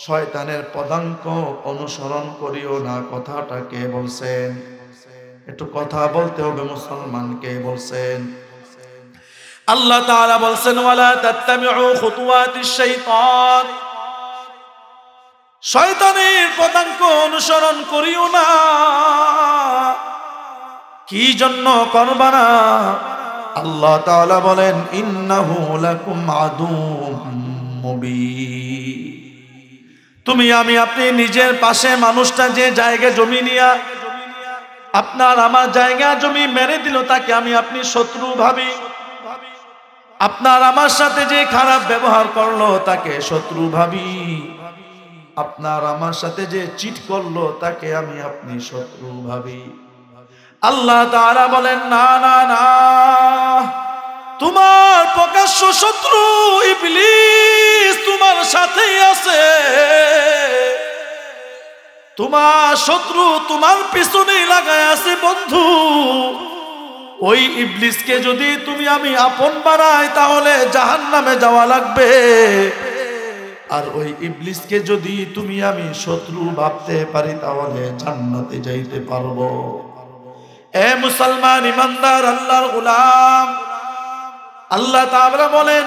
শয়তানের পদাঙ্ক অনুসরণ করিও না। কথাটা কে বলছেন? একটু কথা বলতে হবে, মুসলমানকে বলছেন। আল্লাহ তাআলা বলছেন, ওয়ালা তাত্তাবিউ খুতুওয়াতিশ শাইতান, শয়তানের পদাঙ্ক অনুসরণ করিও না। কি জন্য করবা না? আল্লাহ তাআলা বলেন, ইন্নাহু লাকুম আদুউম মুবিন। তুমি আমি আপনি নিজের পাশে মানুষটা যে জায়গা জমি নিয়া আপনার আমার জায়গা জমি মেরে দিল, তাকে আমি আপনি শত্রু ভাবি। আপনার আমার সাথে যে খারাপ ব্যবহার করলো, তাকে শত্রু ভাবি। আপনার আমার সাথে যে চিট করলো, তাকে আমি আপনি শত্রু ভাবি। আল্লাহ তাআলা বলেন, না না না, তোমার প্রকাশ্য শত্রু ইবলিস তোমার সাথেই আছে। তোমার শত্রু তোমার পিছনেই লাগায় আছে বন্ধু। ওই ইবলিসকে যদি তুমি আমি আপন বানাই, তাহলে জাহান্নামে যাওয়া লাগবে। আর ওই ইবলিসকে যদি তুমি আমি শত্রু ভাবতে পারি, তাহলে জান্নাতে যাইতে পারবো। এ মুসলমান ইমানদার আল্লাহর গোলাম, আল্লাহ তাআলা বলেন,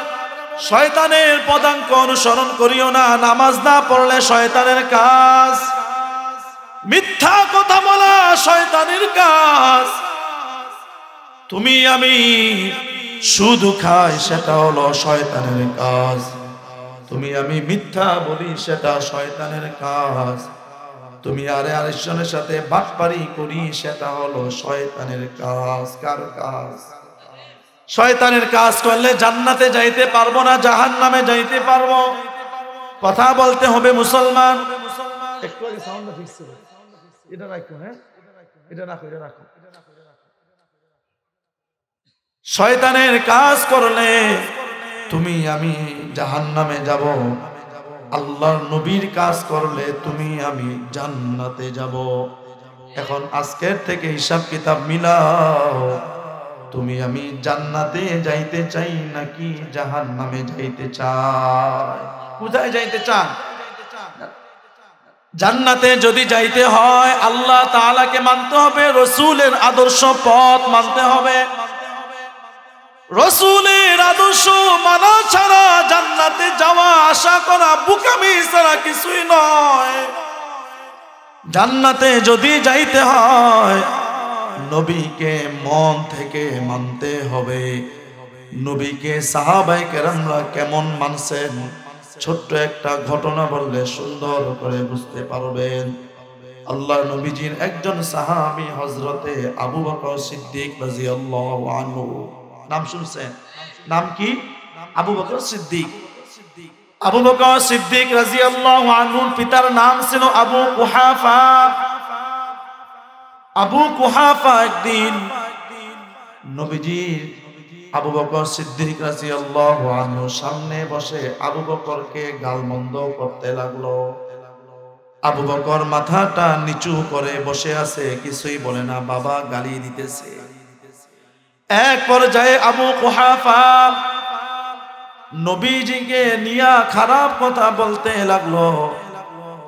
শয়তানের পদাঙ্ক অনুসরণ করিও না। নামাজ না পড়লে শয়তানের কাজ, মিথ্যা কথা বলা শয়তানের কাজ, তুমি আমি সুদ খাই সেটা হলো শয়তানের কাজ, তুমি আমি মিথ্যা বলি সেটা শয়তানের কাজ, তুমি আরেকজনের সাথে বাটপারি করি সেটা হলো শয়তানের কাজ। কার কাজ? শয়তানের কাজ করলে জান্নাতে যাইতে পারবো না, জাহান্নামে যাইতে পারবো। কথা বলতে হবে মুসলমান। একটু আগে সাউন্ডটা ফিক্স করো, এটা রাখো, হ্যাঁ এটা রাখো, এটা রাখো। শয়তানের কাজ করলে তুমি আমি জাহান্নামে যাব, আল্লাহর নবীর কাজ করলে তুমি আমি জান্নাতে যাব। এখন আজকের থেকে হিসাব কিতাব মিলাও, তুমি আমি জান্নাতে যাইতে চাই নাকি জাহান্নামে যাইতে চাই? কোথায় যাইতে চান? জান্নাতে যদি যাইতে হয় আল্লাহ তাআলাকে মানতে হবে, রাসূলের আদর্শ পথ মানতে হবে। রাসূলের আদর্শ মানা ছাড়া জান্নাতে যাওয়া আশা করা বোকামি ছাড়া কিছুই নয়। জান্নাতে যদি যাইতে হয় নবীকে মন থেকে মানতে হবে। নবীকে সাহাবায়ে কেরামরা কেমন মানছেন, ছোট্ট একটা ঘটনা বললে সুন্দর করে বুঝতে পারবেন। আল্লাহর নবীজির একজন সাহাবী হযরতে আবু বকর সিদ্দিক রাদিয়াল্লাহু আনহু, নাম শুনছেন? নাম কি? আবু বকর সিদ্দিক। আবু বকর সিদ্দিক রাদিয়াল্লাহু আনহুর পিতার নাম ছিল আবু কুহাফা। আবু কুহাফা একদিন নবীজির আবু বকর সিদ্দিক রাদিয়াল্লাহু আনহুর সামনে বসে আবু বকরকে গালমন্দ করতে লাগলো। আবু বকর মাথাটা নিচু করে বসে আছে, কিছুই বলে না, বাবা গালি দিতেছে। এক পর্যায়ে আবু কুহাফা নবীজিকে নিয়ে খারাপ কথা বলতে লাগলো।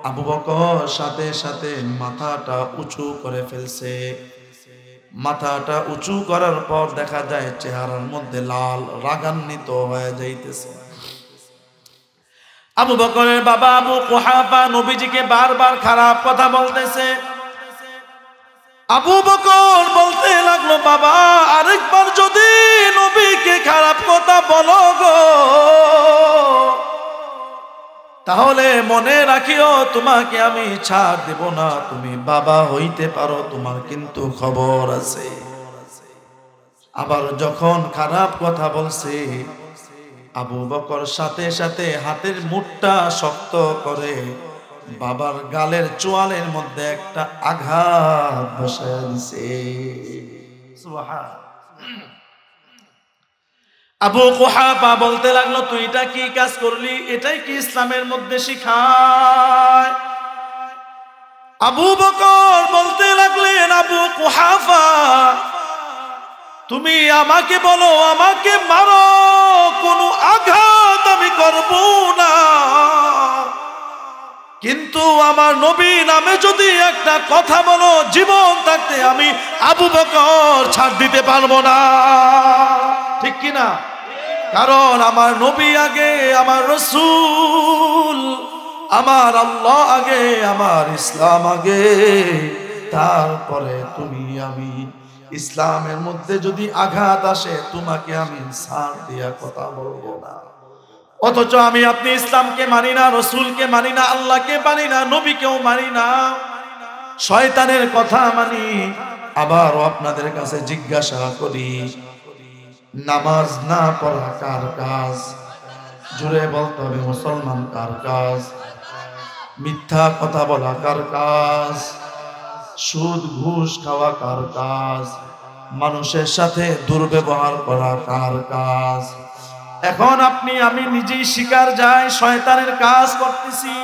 আবু বকর সাথে সাথে মাথাটা উঁচু করে ফেলছে। মাথাটা উঁচু করার পর দেখা যায় চেহারার মধ্যে লাল, রাগান্বিত হয়ে যাইতেছে। আবু বকরের বাবা আবু কুহাফা নবীজিকে বারবার খারাপ কথা বলতেছে। আবু বকর বলতে লাগলো, বাবা আরেকবার যদি নবীকে খারাপ কথা বলো গো তাহলে মনে রাখিও তোমাকে আমি ছাড় দেব না। তুমি বাবা হইতে পারো, তোমার কিন্তু খবর আছে। আবার যখন খারাপ কথা বলছে আবু বকর সাথে সাথে হাতের মুঠটা শক্ত করে বাবার গালের চোয়ালের মধ্যে একটা আঘাত বসায় দিছে। সুবহানাল্লাহ। আবু কুহাফা বলতে লাগলো, তুই এটা কি কাজ করলি? এটাই কি ইসলামের মধ্যে শিখায়? আবু বকর বলতে লাগলেন, আবু কুহাফা তুমি আমাকে বলো, আমাকে মারো, কোনো আঘাত আমি করব না, কিন্তু আমার নবী নামে যদি একটা কথা বলো জীবন থাকতে আমি আবু বকর ছাড় দিতে পারবো না। ঠিক কিনা? কারণ আমার নবী আগে, আমার রাসূল, আমার আল্লাহ আগে, আমার ইসলাম আগে, তারপরে তুমি আমি। ইসলামের মধ্যে যদি আঘাত আসে তোমাকে আমি ছাড় দিয়া কথা বলবো না। অথচ আমি আপনি ইসলামকে মানি না, রাসূলকে মানি না, আল্লাহকে মানি না, নবীকেও মানি না, শয়তানের কথা মানি। আবারও আপনাদের কাছে জিজ্ঞাসা করি, নামাজ না পড়া কার কাজ? জুড়ে বলতে হবে মুসলমান, কার কাজ? মিথ্যা কথা বলা কার কাজ? সুদ ঘুষ খাওয়া কার কাজ? মানুষের সাথে দুর্ব্যবহার করা কার কাজ? এখন আপনি আমি নিজেই শিকার যাই, শয়তানের কাজ করতেছি,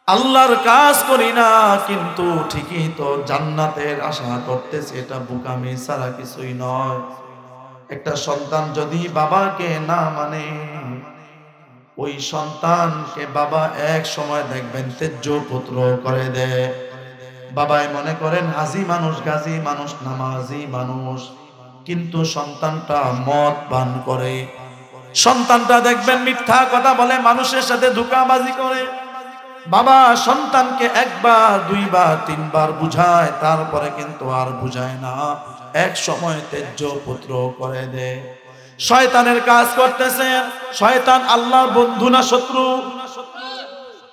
আল্লাহর কাজ করি না, কিন্তু ঠিকই তো জান্নাতের আশা করতেছি। এটা বোকামি ছাড়া কিছুই নয়। একটা সন্তান যদি বাবাকে না মানে, ওই সন্তানকে বাবা এক সময় দেখবেন তেজ্য পুত্র করে দেয়। বাবাই মনে করেন হাজি মানুষ, গাজী মানুষ, নামাজি মানুষ, কিন্তু সন্তানটা মদ পান করে, সন্তানটা দেখবেন মিথ্যা কথা বলে, মানুষের সাথে ধোঁকাবাজি করে। বাবা সন্তানকে একবার দুইবার তিনবার বুঝায়, তারপরে কিন্তু আর বুঝায় না, এক সময় তেজ্য পুত্র করে দেয়। শয়তানের কাজ করতেছেন। শয়তান আল্লাহর বন্ধু না শত্রু?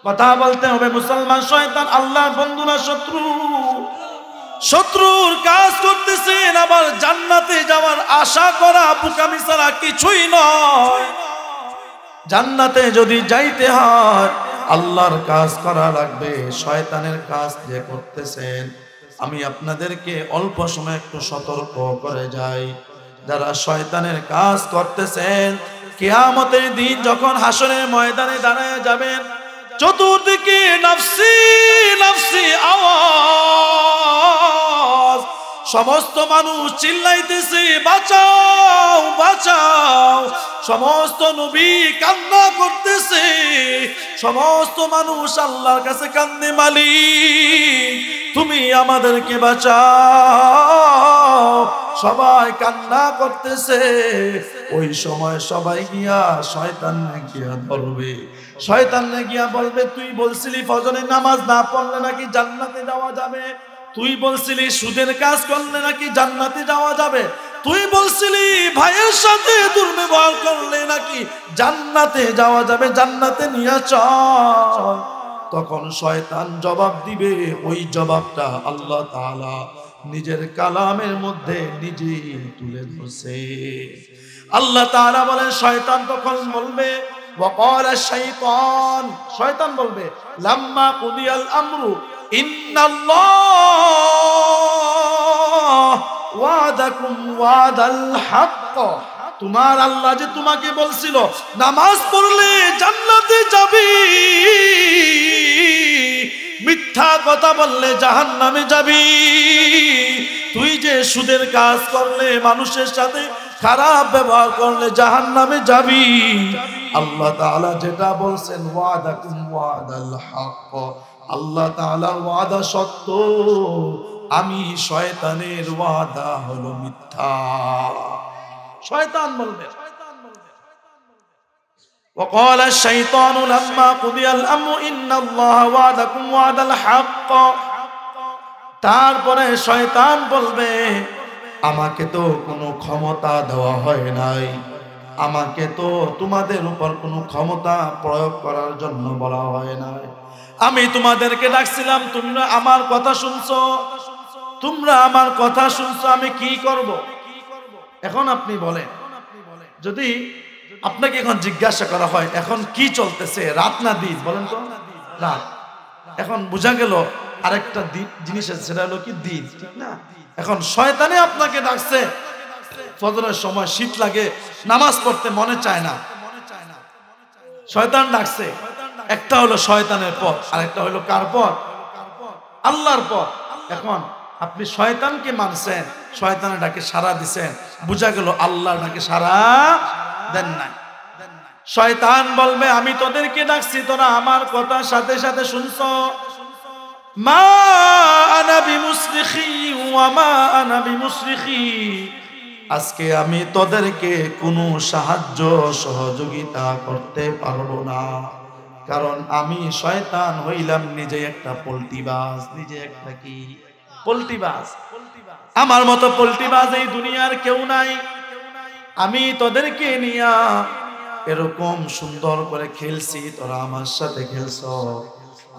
কথা বলতে হবে মুসলমান, শয়তান আল্লাহর বন্ধু না শত্রু? শত্রুর কাজ করতেছেন, আবার জান্নাতে যাওয়ার আশা করা বোকামি ছাড়া কিছুই নয়। জান্নাতে যদি যাইতে হয় আল্লাহর কাজ করা লাগবে। শয়তানের কাজ যে করতেছেন, আমি আপনাদেরকে অল্প সময় একটু সতর্ক করে যাই, যারা শয়তানের কাজ করতেছেন, কিয়ামতের দিন যখন হাসরের ময়দানে দাঁড়ায় যাবেন, চতুর্দিকে নাফসি নাফসি আওয়াজ, সমস্ত মানুষ চিল্লাইতেছে বাঁচাও বাঁচাও, সমস্ত নবী কান্না করতেছে, সমস্ত মানুষ আল্লাহর কাছে কান্দে, মালিক তুমি আমাদেরকে বাঁচাও, সবাই কান্না করতেছে। ওই সময় সবাই গিয়া শয়তানে গিয়া ধরবে, শয়তানে গিয়া বলবে, তুই বলছিলি ফজরের নামাজ না পড়লে নাকি জান্নাতে যাওয়া যাবে, তুই বলছিলি সুদের কাজ করলে নাকি জান্নাতে যাওয়া যাবে, তুই বলছিলি ভাইয়ের সাথে দুর্ব্যবহার করলে নাকি জান্নাতে যাওয়া যাবে, জান্নাতে নিয়ে চল। তখন শয়তান জবাব দিবে, ওই জবাবটা আল্লাহ তাআলা নিজের কালামের মধ্যে নিজেই তুলে ধরছে। আল্লাহ তাআলা বলেন, শয়তান তখন বলবে, ওয়াকালা শাইতান, শয়তান বলবে, লাম্মা কুদিয়াল আমরু ইন্নাল্লাহ ওয়াদাকুম ওয়াদাল হক, তোমার আল্লাহ যে তোমাকে বলছিল নামাজ পড়লে জান্নাতে যাবি, মিথ্যা কথা বললে জাহান্নামে যাবি, তুই যে সুদের কাজ করলে, মানুষের সাথে খারাপ ব্যবহার করলে জাহান্নামে যাবি, আল্লাহ তাআলা যেটা বলছেন ওয়াদাকুম ওয়াদাল হক, আল্লাহ তাআলার ওয়াদা সত্য, আমি শয়তানের ওয়াদা হলো মিথ্যা। শয়তান বলবে, وقال الشيطان لما قضي الامر ان الله وعدكم وعد الحق, তারপরে শয়তান বলবে, আমাকে তো কোনো ক্ষমতা দেওয়া হয় নাই, আমাকে তো তোমাদের উপর কোনো ক্ষমতা প্রয়োগ করার জন্য বলা হয় নাই, আমি তোমাদেরকে ডাকছিলাম, তোমরা আমার কথা শুনছো, তোমরা আমার কথা শুনছো, আমি কি করব? এখন আপনি বলেন, যদি আপনাকে এখন জিজ্ঞাসা করা হয় এখন কি চলতেছে, রাত না দিন, বলেন তো? রাত। এখন বোঝা গেল আরেকটা জিনিস আছে, সেটা হলো কি দিন, ঠিক না? এখন শয়তানে আপনাকে ডাকছে, ফজরের সময় শীত লাগে, নামাজ পড়তে মনে চায় না, শয়তান ডাকছে। একটা হলো শয়তানের পথ, আর একটা হলো কার পথ? আল্লাহর পথ। এখন আপনি শয়তানকে মানছেন, শয়তানের ডাকে সাড়া দিছেন, বোঝা গেল আল্লাহর ডাকে সাড়া দেন নাই। শয়তান বলবে, আমি তোদেরকে ডাকছি, তোরা আমার কথার সাথে সাথে শুনছো, মা আনা বিমুসরিখি ওয়া মা আনা বিমুসরিখি, আজকে আমি তোদেরকে কোনো সাহায্য সহযোগিতা করতে পারবো না, কারণ আমি শয়তান হইলাম নিজে একটা পোল্টিবাজ, নিজে একটা কি পোল্টিবাজ, আমার মতো পোল্টিবাজ এই দুনিয়ার কেউ নাই। আমি তোদেরকে নিয়া এরকম সুন্দর করে খেলছি, তোরা আমার সাথে খেলছো,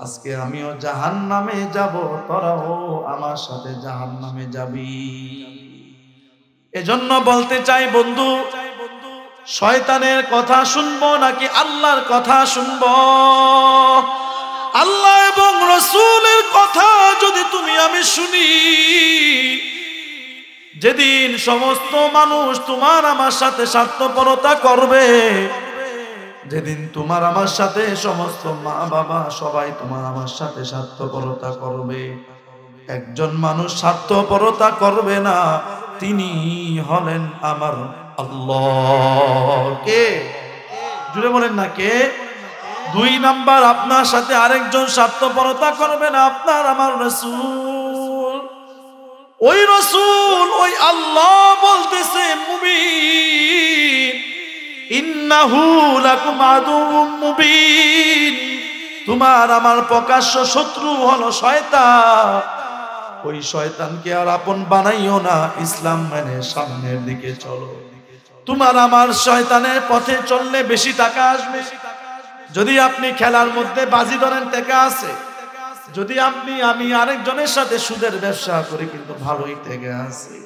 আজকে আমিও জাহান্নামে যাব, তোরাও আমার সাথে জাহান্নামে যাবি। এজন্য বলতে চাই বন্ধু, শয়তানের কথা শুনবো নাকি আল্লাহর কথা শুনবো? আল্লাহ এবং রাসূলের কথা যদি তুমি আমি শুনি, যেদিন সমস্ত মানুষ তোমার আমার সাথে স্বার্থপরতা করবে, যেদিন তোমার আমার সাথে সমস্ত মা বাবা সবাই তোমার আমার সাথে স্বার্থপরতা করবে, একজন মানুষ স্বার্থপরতা করবে না, তিনি হলেন আমার আল্লাহ। কে? জুড়ে বলেন না কে? 2 নাম্বার, আপনার সাথে আরেকজন স্বার্থপরতা করবে না, আপনার আমার রাসূল। ওই রাসূল, ওই আল্লাহ বলতেছে ইন্নাহু লাকুম আদুউম মুবিন, তোমার আমার প্রকাশ্য শত্রু হলো শয়তান। ওই শয়তানকে আর আপন বানাইও না, ইসলাম মেনে সামনের দিকে চলো। তোমার আমার শয়তানের পথে চললে বেশি টাকা আসবে। যদি আপনি খেলার মধ্যে বাজি ধরেন টাকা আছে, যদি আমি আরেকজনের সাথে সুদের ব্যবসা করি কিন্তু ভালোই টাকা আছে।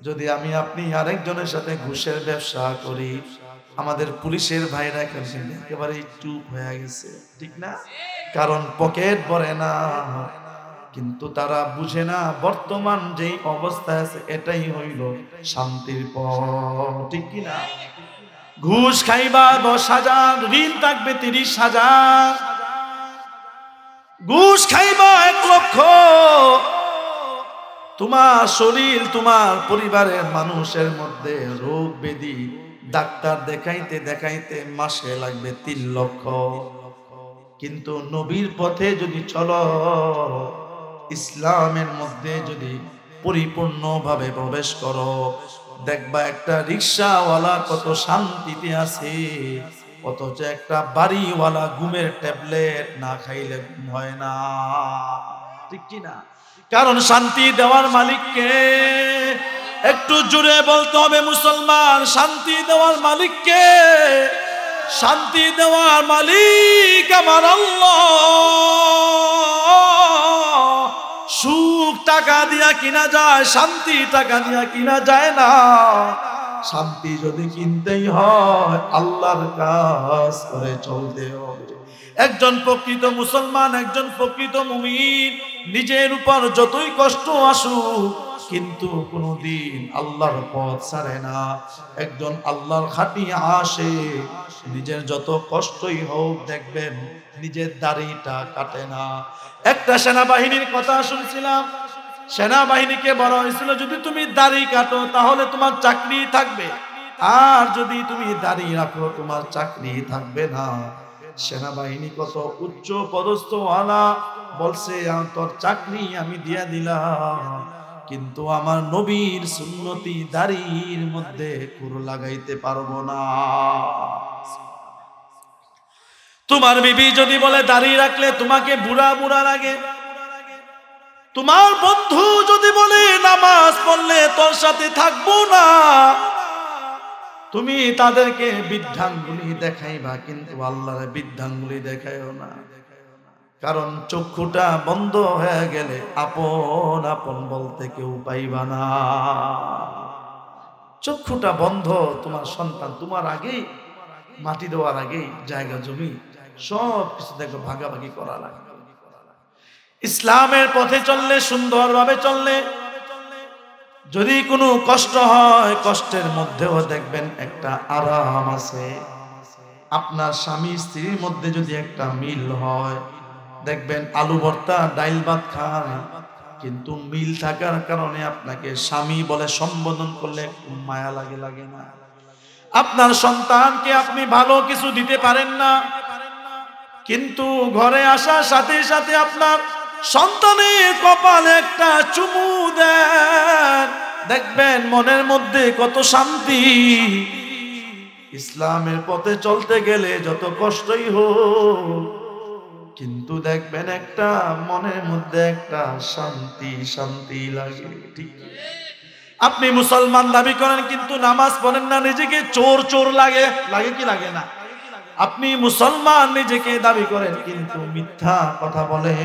যদি আপনি আরেকজনের সাথে ঘুষের ব্যবসা করি, আমাদের পুলিশের ভাইরা এখন কিন্তু একেবারে চুপ হয়ে গেছে, ঠিক না? কারণ পকেট ভরে না। কিন্তু তারা বুঝে না বর্তমান যেই অবস্থা আছে এটাই হইল শান্তির পথ, ঠিক কিনা? ঘুষ খাইবা 10,000, ঋণ থাকবে 30,000, ঘুষ খাইবা 1 লক্ষ, তোমার শরীর তোমার পরিবারের মানুষের মধ্যে রোগ ব্যাধি ডাক্তার দেখাইতে দেখাইতে মাসে লাগবে 3 লক্ষ। কিন্তু নবীর পথে যদি চলো, ইসলামের মধ্যে যদি পরিপূর্ণভাবে প্রবেশ করো, দেখবা একটা রিকশাওয়ালা কত শান্তিতে আছে, অথচ একটা বাড়িওয়ালা ঘুমের ট্যাবলেট না খাইলে ঘুম হয় না, ঠিক কি না? কারণ শান্তি দেওয়ার মালিককে একটু জোরে বলতে হবে মুসলমান, শান্তি দেওয়ার মালিককে। শান্তি দেওয়ার মালিক আমার আল্লাহ। সুখ টাকা দিয়া কিনা যায়, শান্তি টাকা দিয়া কিনা যায় না। শান্তি যদি কিনতেই হয় আল্লাহর কাজ করে চলতে হবে। একজন প্রকৃত মুসলমান, একজন প্রকৃত মুমিন নিজের উপর যতই কষ্ট আসুক কিন্তু কোনদিন আল্লাহর পথ ছাড়ে না। একজন আল্লাহর খাঁটি আশিক নিজের যত কষ্টই হোক দেখবেন নিজের দাড়িটা কাটে না। একটা সেনাবাহিনীর কথা শুনছিলাম, সেনাবাহিনীকে বলা হয়েছিল যদি তুমি দাড়ি কাটো তাহলে তোমার চাকরি থাকবে, আর যদি তুমি দাড়ি রাখো তোমার চাকরি থাকবে না। সেনাবাহিনী কত উচ্চ পদস্থ ওয়ালা বলছে তোর চাকরি আমি দিয়া দিলাম, কিন্তু আমার নবীর সুন্নতি দাড়ির মধ্যে কুর লাগাইতে পারবো না। তোমার বিবি যদি বলে দাড়ি রাখলে তোমাকে বুড়া বুড়া লাগে, তোমার বন্ধু যদি বলে নামাজ পড়লে তোর সাথে থাকবো না, তুমি তাদেরকে বৃদ্ধাঙ্গুলি দেখাইবা কিন্তু আল্লাহর বৃদ্ধাঙ্গুলি দেখাইও না। কারণ চক্ষুটা বন্ধ হয়ে গেলে আপন আপন বলতে কেউ পাইবা না। চক্ষুটা বন্ধ, তোমার সন্তান তোমার আগেই মাটি দেওয়ার আগেই জায়গা জমি সব কিছু দেখো ভাগাভাগি করা লাগে। ইসলামের পথে চললে, সুন্দরভাবে চললে, যদি কোনো কষ্ট হয় কষ্টের মধ্যেও দেখবেন একটা আরাম আছে। আপনার স্বামী স্ত্রীর মধ্যে যদি একটা মিল হয় দেখবেন আলু ভর্তা ডাইল ভাত খান, কিন্তু মিল থাকার কারণে আপনাকে স্বামী বলে সম্বোধন করলে মায়া লাগে, লাগে না? আপনার সন্তানকে আপনি ভালো কিছু দিতে পারেন না, কিন্তু ঘরে আসার সাথে সাথে আপনার সন্তানের কপালে একটা চুমু দেন, দেখবেন মনের মধ্যে কত শান্তি। ইসলামের পথে চলতে গেলে যত কষ্টই হোক কিন্তু দেখবেন একটা মনের মধ্যে একটা শান্তি শান্তি লাগে, ঠিক? আপনি মুসলমান দাবি করেন কিন্তু নামাজ পড়েন না, নিজেকে চোর চোর লাগে, লাগে কি লাগে না? আপনি মুসলমান নিজেকে দাবি করেন কিন্তু মিথ্যা কথা বলে,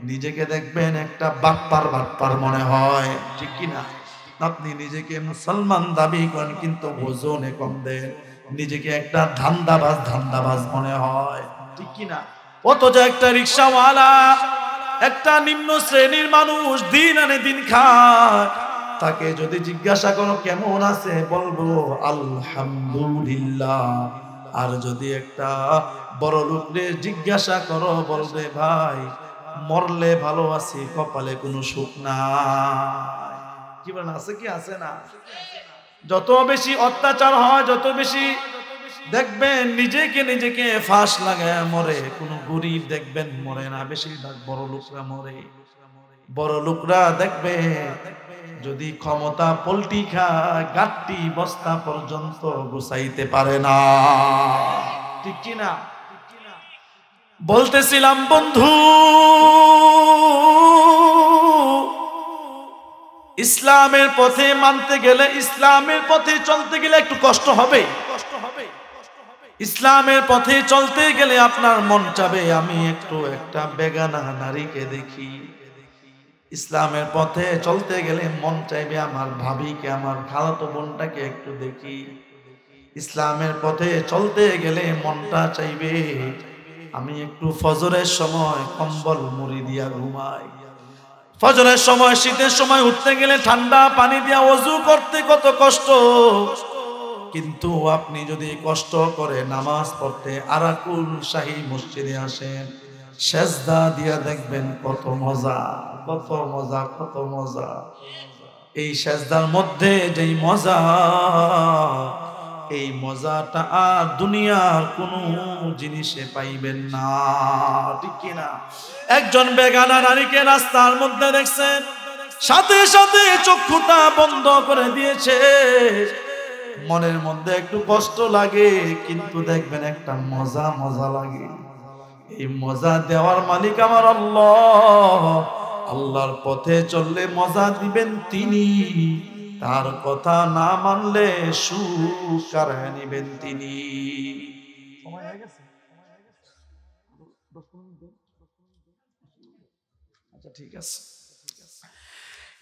নিজেকে দেখবেন একটা বাটপার বাটপার মনে হয়, ঠিক কি না? আপনি নিজেকে মুসলমান দাবি করেন কিন্তু ওজনে কম দেন, নিজেকে একটা ধান্দাবাজ ধান্দাবাজ মনে হয়, ঠিক কি না? অথচ একটা রিকশাওয়ালা, একটা নিম্ন শ্রেণীর মানুষ দিন আনে দিন খায়, তাকে যদি জিজ্ঞাসা করো কেমন আছে বলবো আলহামদুলিল্লাহ। আর যদি একটা বড় লোকরে জিজ্ঞাসা করো বলবে ভাই মরলে ভালো আছি, কপালে কোনো সুখ নাই। কি বলেন, আছে কি আছে না? যত বেশি অত্যাচার হয়, যত বেশি দেখবেন নিজেকে ফাঁস লাগায় মরে, কোনো গরিব দেখবেন মরে না, বেশিরভাগ বড় লোকরা মরে। বড় লোকরা দেখবে যদি ক্ষমতা পল্টি খায় গাট্টি বস্তা পর্যন্ত গুছাইতে পারে না। ঠিক কিনা? বলতেছিলাম বন্ধু, ইসলামের পথে মানতে গেলে, ইসলামের পথে চলতে গেলে একটু কষ্ট হবে। ইসলামের পথে চলতে গেলে আপনার মন চাবে আমি একটু একটা বেগানা নারীকে দেখি। ইসলামের পথে চলতে গেলে মন চাইবে আমার ভাবিকে, আমার খালাতো বোনটাকে একটু দেখি। ইসলামের পথে চলতে গেলে মনটা চাইবে আমি একটু ফজরের সময় কম্বল মুড়ি দিয়া ঘুমাই। ফজরের সময়, শীতের সময় উঠতে গেলে ঠান্ডা পানি দিয়া ওযু করতে কত কষ্ট, কিন্তু আপনি যদি কষ্ট করে নামাজ পড়তে আরাকুল শাহী মসজিদে আসেন, সেজদা দিয়া দেখবেন কত মজা, কত মজা, কত মজা। এই সেজদার মধ্যে যেই মজা, এই মজাটা আর দুনিয়ার কোনো জিনিসে পাইবেন না। ঠিক কিনা? একজন বেগানা নারীকে রাস্তার মধ্যে দেখছেন, সাথে সাথে চক্ষুটা বন্ধ করে দিয়েছে। মনের মধ্যে একটু কষ্ট লাগে, কিন্তু দেখবেন একটা মজা মজা লাগে। এই মজা দেওয়ার মালিক আমার আল্লাহ। আল্লাহর পথে চললে মজা দিবেন তিনি, তার কথা না মানলে সুখ কাড়ে নিবেন তিনি। সময় হয়ে গেছে? আচ্ছা ঠিক আছে।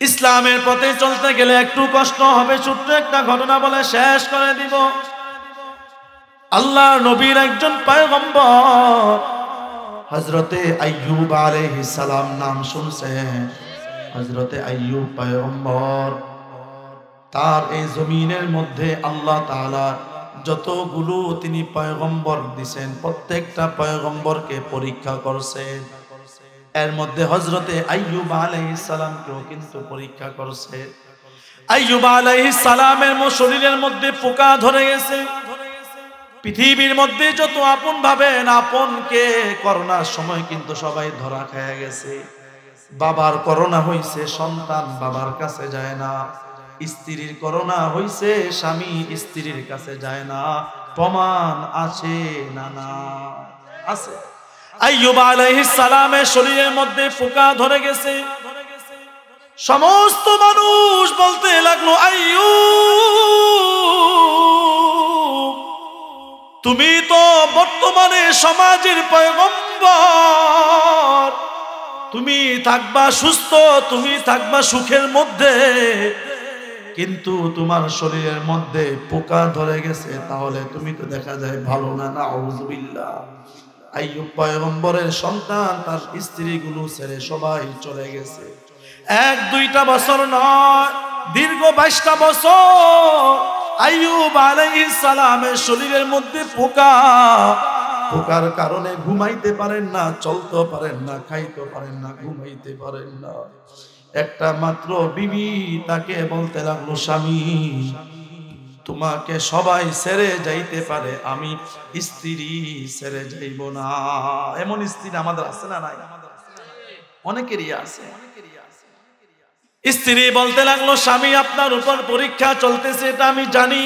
ইসলামের পথে চলতে গেলে একটু কষ্ট হবে। ছোট্ট একটা ঘটনা বলে শেষ করে দিব। আল্লাহর নবীর একজন পয়গম্বর হযরতে আইয়ুব আলাইহিস সালাম নাম শুনছেন? হযরতে আইয়ুব পয়গম্বর, তার এই জমিনের মধ্যে আল্লাহ তাআলা যতগুলো তিনি পয়গম্বর দিয়েছেন প্রত্যেকটা পয়গম্বরকে পরীক্ষা করছেন। এর মধ্যে হযরতে আইয়ুব আলাইহিস সালামকেও কিন্তু পরীক্ষা করছে। আইয়ুব আলাইহিস সালামের শরীরের মধ্যে পোকা ধরে গেছে। পৃথিবীর মধ্যে যত আপন ভাবেন আপনকে, করোনার সময় কিন্তু সবাই ধরা খেয়ে গেছে। বাবার করোনা হইছে, সন্তান বাবার কাছে যায় না। স্ত্রীর করোনা হইছে, স্বামী স্ত্রীর কাছে যায় না। প্রমাণ আছে না? না আছে। আইয়ুব আলাইহিস সালামের শরীরের মধ্যে পোকা ধরে গেছে। সমস্ত মানুষ বলতে লাগলো, আইয়ুব তুমি তো বর্তমানে সমাজের পয়গম্বর, তুমি থাকবা সুস্থ, তুমি থাকবা সুখের মধ্যে, কিন্তু তোমার শরীরের মধ্যে পোকা ধরে গেছে, তাহলে তুমি তো দেখা যায় ভালো না। নাউযুবিল্লাহ। আইয়ুব পয়গম্বরের সন্তান তার স্ত্রীগুলো ছেড়ে সবাই চলে গেছে। 1-2টা বছর নয়, দীর্ঘ 22টা বছর আইয়ুব আলাইহিস সালামের শরীরের মধ্যে পোকা। পোকার কারণে ঘুমাইতে পারেন না, চলতে পারেন না, খাইতে পারেন না, ঘুমাইতে পারেন না। একটা মাত্র বিবি তাকে বলতে লাগলো, স্বামী তোমাকে সবাই ছেড়ে যাইতে পারে, আমি স্ত্রী ছেড়ে যাইব না। এমন স্ত্রী আমাদের আছে না? নাই? অনেকেরই আছে। স্ত্রী বলতে লাগলো, স্বামী আপনার উপর পরীক্ষা চলতেছে এটা আমি জানি,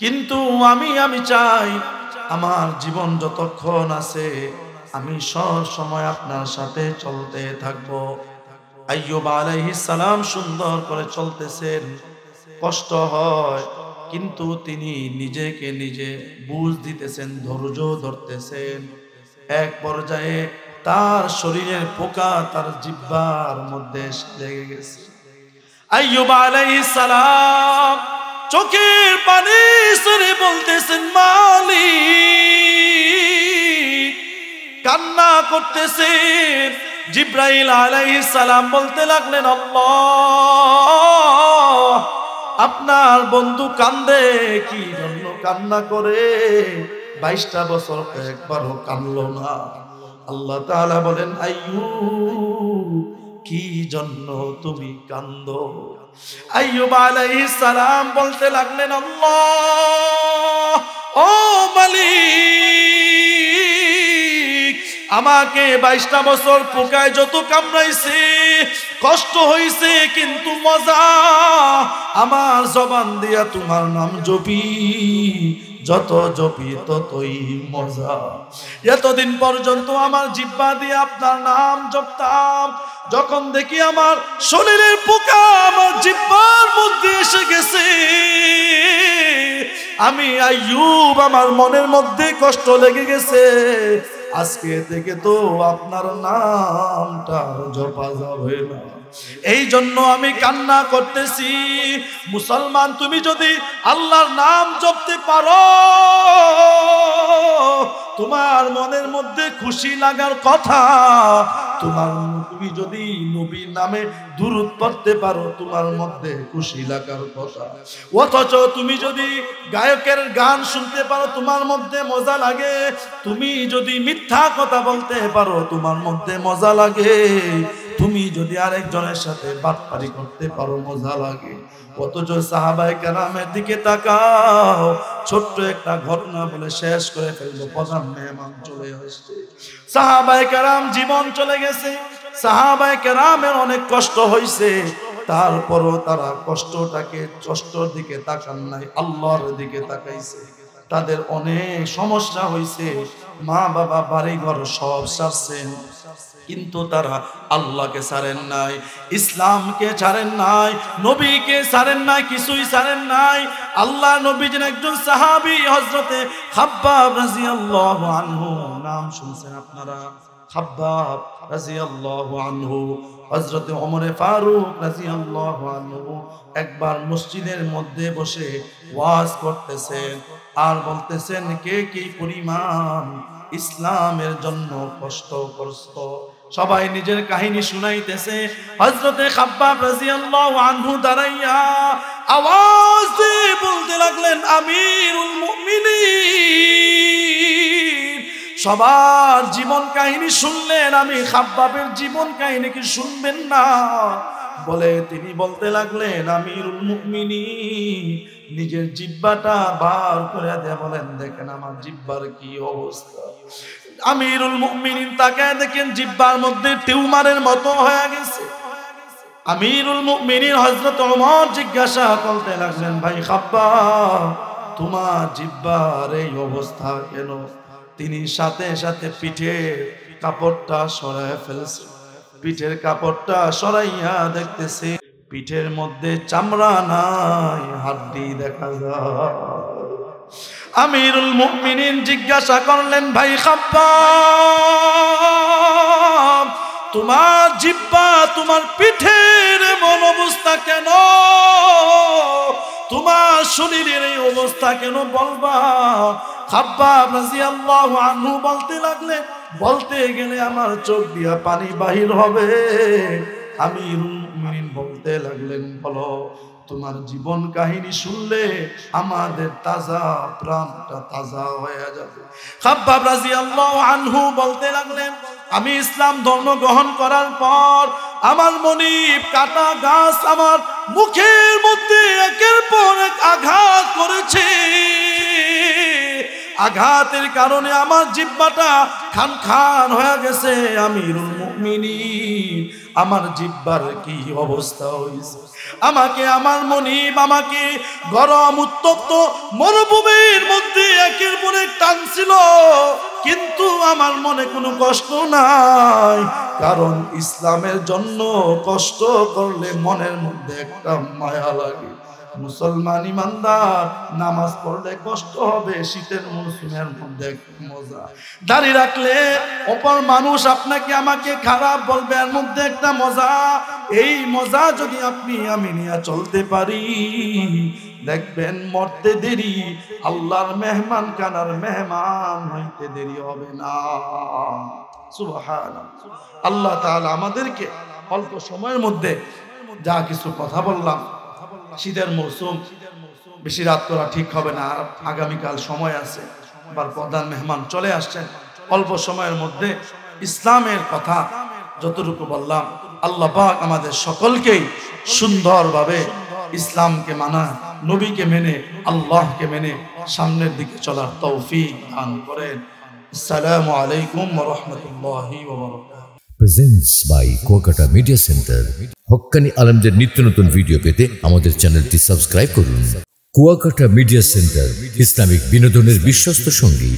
কিন্তু আমি চাই আমার জীবন যতক্ষণ আছে আমি সব সময় আপনার সাথে চলতে থাকবো। আইয়ুব আলাইহিস সালাম সুন্দর করে চলতেছেন, কষ্ট হয়, কিন্তু তিনি নিজেকে নিজে বুঝ দিতেছেন, ধৈর্য ধরতেছেন। এক পর্যায়ে তার শরীরের পোকা তার জিহ্বার মধ্যে লেগে গেছে। আইয়ুব আলাইহিস সালাম চোখের পানি সরে বলতেছেন, মালিক, কান্না করতেছেন। জিব্রাইল আলাইহিস সালাম বলতে লাগলেন, আল্লাহ আপনার বন্ধু কান্দে, কি জন্য কান্না করে? 22টা বছর একবারও কাঁদলো না। আল্লাহ তাআলা বলেন, আইয়ুব কি জন্য তুমি কান্দো? আইয়ুব আলাইহিস সালাম বলতে লাগলেন, আল্লাহ ও মালিক, আমাকে 22টা বছর পোকায় যত কামড়াইছে, কষ্ট হইছে, কিন্তু মজা। আমার জবান দিয়া তোমার নাম জপি, যত জপি ততই মজা। এতদিন পর্যন্ত আমার জিহ্বা দিয়ে আপনার নাম জপতাম, যখন দেখি আমার শরীরের পোকা আমার জিহ্বার মধ্যে এসে গেছে, আমি আইয়ুব আমার মনের মধ্যে কষ্ট লেগে গেছে। আজকে থেকে তো আপনার নামটা জপা যাবে না। এই জন্য আমি কান্না করতেছি। মুসলমান, তুমি যদি আল্লাহর নাম জপতে পারো, তোমার মনের মধ্যে খুশি লাগার কথা। তুমি যদি নবীর নামে দুরূদ পড়তে পারো, তোমার মধ্যে খুশি লাগার কথা। অথচ তুমি যদি গায়কের গান শুনতে পারো, তোমার মধ্যে মজা লাগে। তুমি যদি মিথ্যা কথা বলতে পারো, তোমার মধ্যে মজা লাগে। তুমি যদি আরেকজনের সাথে বাটপারি করতে পারো, মজা লাগে। অথচ সাহাবায়ে কেরামের দিকে তাকাও, ছোট্ট একটা ঘটনা বলে শেষ করে ফেলবো। প্রধান মেহমান চলে আসছে, সাহাবায়ে কেরাম জীবন চলে গেছে, সাহাবায়ে কেরামের অনেক কষ্ট হয়েছে, তারপরও তারা কষ্টর দিকে তাকান নাই, আল্লাহর দিকে তাকাইছে। তাদের অনেক সমস্যা হয়েছে, মা বাবা বাড়ি ঘর সব ছাড়ছেন, কিন্তু তারা আল্লাহকে ছাড়েন নাই, ইসলামকে ছাড়েন নাই, নবীকে ছাড়েন নাই, কিছুই ছাড়েন নাই। আল্লাহ নবীর একজন সাহাবী হযরতে খাব্বাব রাদিয়াল্লাহু আনহু, নাম শুনছেন আপনারা? খাব্বাব রাদিয়াল্লাহু আনহু, হযরতে ওমর ফারুক রাদিয়াল্লাহু আনহু একবার মসজিদের মধ্যে বসে ওয়াজ করতেছেন আর বলতেছেন, কে কি পরিমাণ ইসলামের জন্য কষ্ট করছো। সবাই নিজের কাহিনী শুনাইতেছে। হযরতে খাব্বাব রাদিয়াল্লাহু আনহু দাঁড়াইয়া আওয়াজ দিয়ে বলতে লাগলেন, আমিরুল মুমিনিন, সবার জীবন কাহিনী শুনলেন, আমি খাব্বাবের জীবন কাহিনী কি শুনবেন না? বলে তিনি বলতে লাগলেন, আমিরুল মুমিনিন, নিজের জিহ্বাটা বার করে দিয়ে বলেন, দেখেন আমার জিহ্বার কি অবস্থা। আমিরুল মুমিনিন তাকায় দেখেন জিহ্বার মধ্যে টিউমারের মতো হয়ে গেছে। আমিরুল মুমিনিন হযরত ওমর জিজ্ঞাসা করতে লাগলেন, ভাই খাব্বাব, তোমার জিহ্বার এই অবস্থা কেন? তিনি সাথে সাথে পিঠের কাপড়টা সরায় ফেলছে। পিঠের কাপড়টা সরাইয়া দেখতেছে পিঠের মধ্যে চামড়া নাই, হাড্ডি দেখা যায়। আমিরুল মুমিনিন জিজ্ঞাসা করলেন, ভাই খাব্বাব, তোমার জিহ্বা, তোমার পিঠের এমন অবস্থা কেন? তোমার শরীরের এই অবস্থা কেন বলবা? খাব্বাব রাদিয়াল্লাহু আনহু বলতে লাগলেন, বলতে গেলে আমার চোখ দিয়া পানি বাহির হবে। আমিরুল মুমিনিন বলতে লাগলেন, বলো, তোমার জীবন কাহিনী শুনলে আমাদের তাজা প্রাণটা তাজা হয়ে যাবে। খাব্বাব রাদিয়াল্লাহু আনহু বলতে লাগলেন, আমি ইসলাম ধর্ম গ্রহণ করার পর আমার মনিব কাটা গাছ আমার মুখের মধ্যে একের পর এক আঘাত করেছে। আঘাতের কারণে আমার জিহ্বাটা খান খান হয়ে গেছে। আমিরুল মুমিনিন, আমার জিহ্বার কি অবস্থা হয়েছে। আমাকে আমার মনিব আমাকে গরম উত্তপ্ত মরুভূমির মধ্যে একের পর এক টানছিল, কিন্তু আমার মনে কোনো কষ্ট নাই, কারণ ইসলামের জন্য কষ্ট করলে মনের মধ্যে একটা মায়া লাগে। মুসলমান ইমানদার, নামাজ পড়লে কষ্ট হবে, শীতের মৌসুমের মধ্যে মজা। দাঁড়িয়ে রাখলে অপর মানুষ আপনাকে আমাকে খারাপ বলবে, এর মধ্যে একটা মজা। এই মজা যদি আমি নিয়ে চলতে পারি, দেখবেন মরতে দেরি, আল্লাহর মেহমান কানার মেহমান হইতে দেরি হবে না। সুবহানাল্লাহ। আল্লাহ তাআলা আমাদেরকে অল্প সময়ের মধ্যে যা কিছু কথা বললাম, শীতের মৌসুম, বেশি রাত করা ঠিক হবে না, আগামীকাল সময় আছে, আবার প্রধান মেহমান চলে আসছেন। অল্প সময়ের মধ্যে ইসলামের কথা যতটুকু বললাম, আল্লাহ পাক আমাদের সকলকেই সুন্দরভাবে ইসলামকে মানা, নবীকে মেনে, আল্লাহকে মেনে সামনের দিকে চলার তৌফিক দান করেন। আসসালামু আলাইকুম ওয়া রাহমাতুল্লাহি ওয়া বারাকাতুহু। Presents by Kuakata media centre. হক্কানি আলেমদের নিত্য নতুন ভিডিও পেতে আমাদের চ্যানেলটি সাবস্ক্রাইব করুন। কুয়াকাটা মিডিয়া সেন্টার, ইসলামিক বিনোদনের বিশ্বস্ত সঙ্গী।